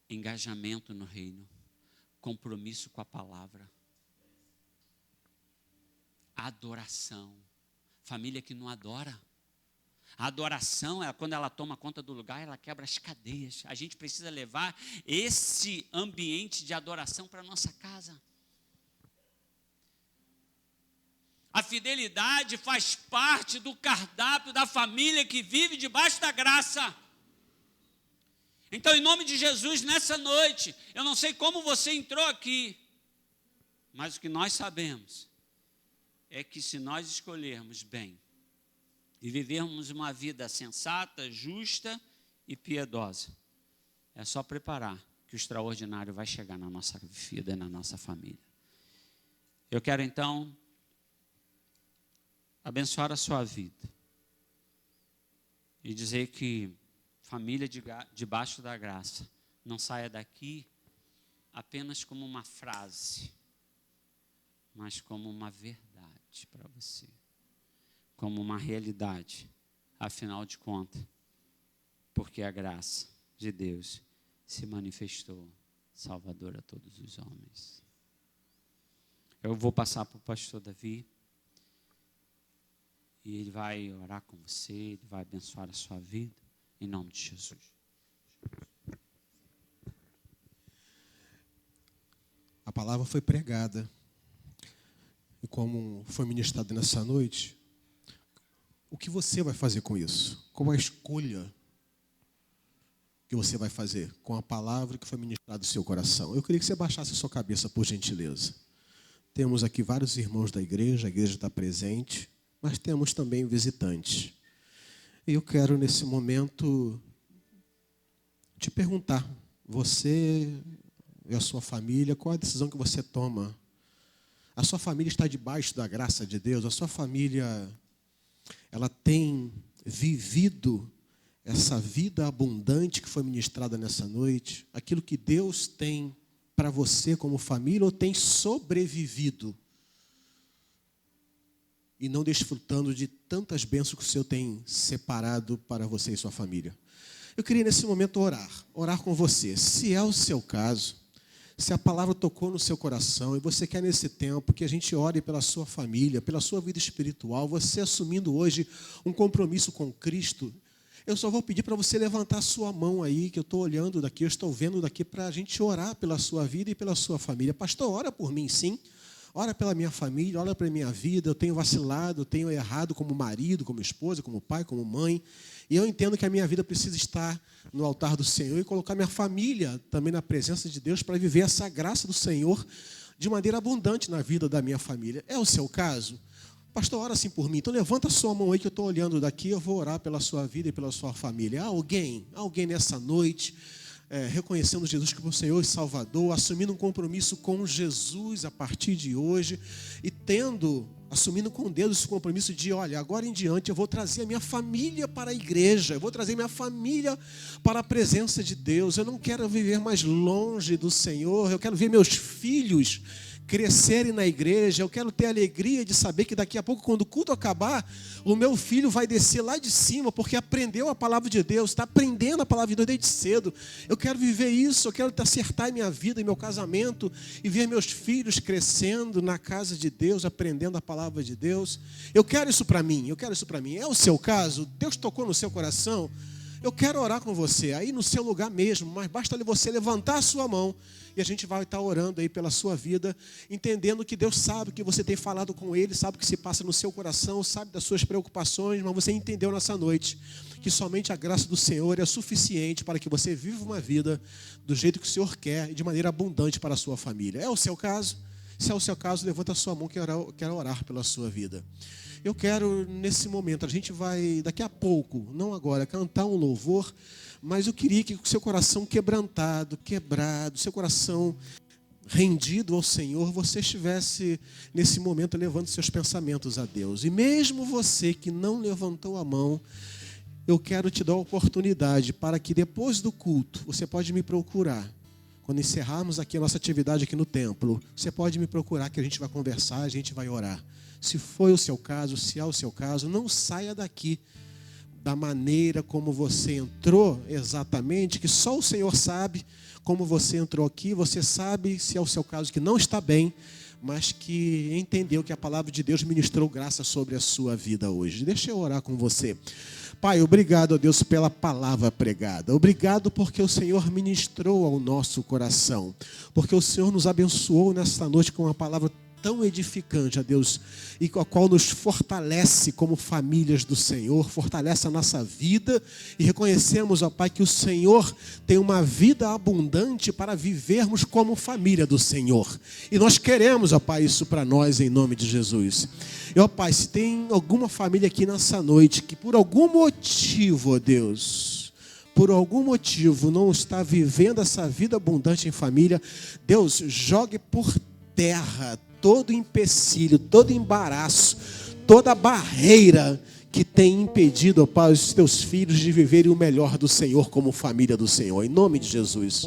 engajamento no reino, compromisso com a palavra, adoração. Família que não adora. A adoração, quando ela toma conta do lugar, ela quebra as cadeias. A gente precisa levar esse ambiente de adoração para a nossa casa. A fidelidade faz parte do cardápio da família que vive debaixo da graça. Então, em nome de Jesus, nessa noite, eu não sei como você entrou aqui, mas o que nós sabemos é que se nós escolhermos bem e vivermos uma vida sensata, justa e piedosa, é só preparar que o extraordinário vai chegar na nossa vida e na nossa família. Eu quero então abençoar a sua vida e dizer que família debaixo da graça não saia daqui apenas como uma frase, mas como uma verdade para você, como uma realidade, afinal de contas, porque a graça de Deus se manifestou salvadora a todos os homens. Eu vou passar para o pastor Davi, e ele vai orar com você, ele vai abençoar a sua vida, em nome de Jesus. A palavra foi pregada. E como foi ministrado nessa noite, o que você vai fazer com isso? Qual a escolha que você vai fazer com a palavra que foi ministrada no seu coração? Eu queria que você baixasse a sua cabeça, por gentileza. Temos aqui vários irmãos da igreja, a igreja está presente, mas temos também visitantes. E eu quero, nesse momento, te perguntar, você e a sua família, qual a decisão que você toma? A sua família está debaixo da graça de Deus? A sua família, ela tem vivido essa vida abundante que foi ministrada nessa noite? Aquilo que Deus tem para você como família, ou tem sobrevivido e não desfrutando de tantas bênçãos que o Senhor tem separado para você e sua família? Eu queria nesse momento orar com você. Se é o seu caso, se a palavra tocou no seu coração e você quer nesse tempo que a gente ore pela sua família, pela sua vida espiritual, você assumindo hoje um compromisso com Cristo, eu só vou pedir para você levantar a sua mão aí, que eu estou olhando daqui, eu estou vendo daqui, para a gente orar pela sua vida e pela sua família. Pastor, ora por mim, sim. Ora pela minha família, ora pela minha vida. Eu tenho vacilado, eu tenho errado como marido, como esposa, como pai, como mãe. E eu entendo que a minha vida precisa estar no altar do Senhor e colocar minha família também na presença de Deus para viver essa graça do Senhor de maneira abundante na vida da minha família. É o seu caso? Pastor, ora assim por mim. Então levanta a sua mão aí que eu estou olhando daqui, eu vou orar pela sua vida e pela sua família. Alguém nessa noite, reconhecendo Jesus como Senhor e Salvador, assumindo um compromisso com Jesus a partir de hoje e tendo assumindo com Deus esse compromisso de, olha, agora em diante eu vou trazer a minha família para a igreja, eu vou trazer minha família para a presença de Deus. Eu não quero viver mais longe do Senhor, eu quero ver meus filhos crescerem na igreja. Eu quero ter a alegria de saber que daqui a pouco, quando o culto acabar, o meu filho vai descer lá de cima, porque aprendeu a palavra de Deus, está aprendendo a palavra de Deus desde cedo. Eu quero viver isso, eu quero acertar minha vida e meu casamento e ver meus filhos crescendo na casa de Deus, aprendendo a palavra de Deus. Eu quero isso para mim, eu quero isso para mim. É o seu caso? Deus tocou no seu coração? Eu quero orar com você, aí no seu lugar mesmo, mas basta você levantar a sua mão e a gente vai estar orando aí pela sua vida, entendendo que Deus sabe que você tem falado com Ele, sabe o que se passa no seu coração, sabe das suas preocupações, mas você entendeu nessa noite que somente a graça do Senhor é suficiente para que você viva uma vida do jeito que o Senhor quer e de maneira abundante para a sua família. É o seu caso? Se é o seu caso, levanta a sua mão que eu quero orar pela sua vida. Eu quero, nesse momento, a gente vai, daqui a pouco, não agora, cantar um louvor, mas eu queria que com seu coração quebrantado, quebrado, seu coração rendido ao Senhor, você estivesse, nesse momento, levando seus pensamentos a Deus. E mesmo você que não levantou a mão, eu quero te dar a oportunidade para que depois do culto, você pode me procurar. Quando encerrarmos aqui a nossa atividade aqui no templo, você pode me procurar que a gente vai conversar, a gente vai orar. Se foi o seu caso, se é o seu caso, não saia daqui da maneira como você entrou exatamente, que só o Senhor sabe como você entrou aqui. Você sabe se é o seu caso que não está bem, mas que entendeu que a palavra de Deus ministrou graça sobre a sua vida hoje. Deixa eu orar com você. Pai, obrigado a Deus pela palavra pregada. Obrigado porque o Senhor ministrou ao nosso coração. Porque o Senhor nos abençoou nesta noite com uma palavra tão edificante, a Deus, e a qual nos fortalece como famílias do Senhor, fortalece a nossa vida, e reconhecemos, ó Pai, que o Senhor tem uma vida abundante para vivermos como família do Senhor. E nós queremos, ó Pai, isso para nós, em nome de Jesus. E, ó Pai, se tem alguma família aqui nessa noite que por algum motivo, ó Deus, por algum motivo não está vivendo essa vida abundante em família, Deus, jogue por terra todo empecilho, todo embaraço, toda barreira que tem impedido, ó Pai, os teus filhos de viverem o melhor do Senhor como família do Senhor, em nome de Jesus.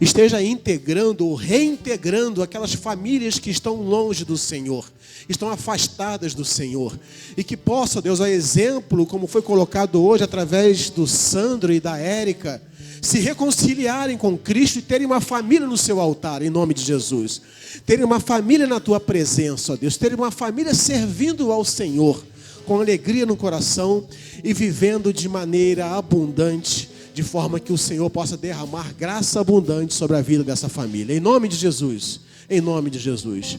Esteja integrando ou reintegrando aquelas famílias que estão longe do Senhor, estão afastadas do Senhor, e que possa, Deus, a exemplo, como foi colocado hoje através do Sandro e da Érica, se reconciliarem com Cristo e terem uma família no seu altar, em nome de Jesus. Terem uma família na tua presença, ó Deus. Terem uma família servindo ao Senhor, com alegria no coração e vivendo de maneira abundante, de forma que o Senhor possa derramar graça abundante sobre a vida dessa família. Em nome de Jesus. Em nome de Jesus.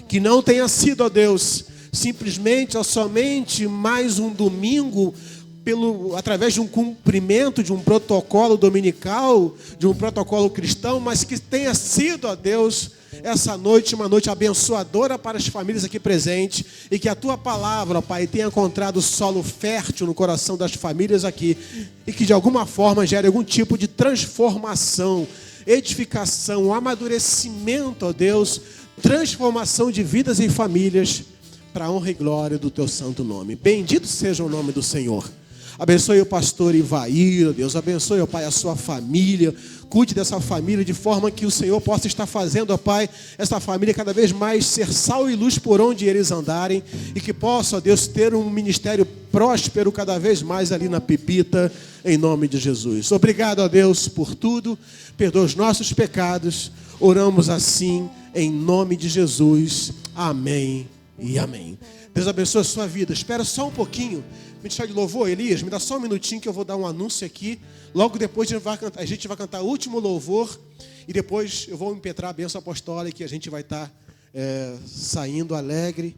Que não tenha sido, ó Deus, simplesmente ou somente mais um domingo, através de um cumprimento de um protocolo dominical, de um protocolo cristão, mas que tenha sido, ó Deus, essa noite uma noite abençoadora para as famílias aqui presentes, e que a tua palavra, ó Pai, tenha encontrado solo fértil no coração das famílias aqui, e que de alguma forma gere algum tipo de transformação, edificação, amadurecimento, ó Deus, transformação de vidas e famílias, para a honra e glória do teu santo nome. Bendito seja o nome do Senhor. Abençoe o pastor Ivair, Deus, abençoe, ó Pai, a sua família, cuide dessa família de forma que o Senhor possa estar fazendo, ó Pai, essa família cada vez mais ser sal e luz por onde eles andarem, e que possa, ó Deus, ter um ministério próspero cada vez mais ali na Pepita, em nome de Jesus. Obrigado, ó Deus, por tudo, perdoa os nossos pecados, oramos assim, em nome de Jesus, amém e amém. Deus abençoe a sua vida. Espera só um pouquinho. Me deixar de louvor, Elias, me dá só um minutinho que eu vou dar um anúncio aqui. Logo depois a gente vai cantar o último louvor, e depois eu vou impetrar a bênção apostólica, e a gente vai estar saindo alegre.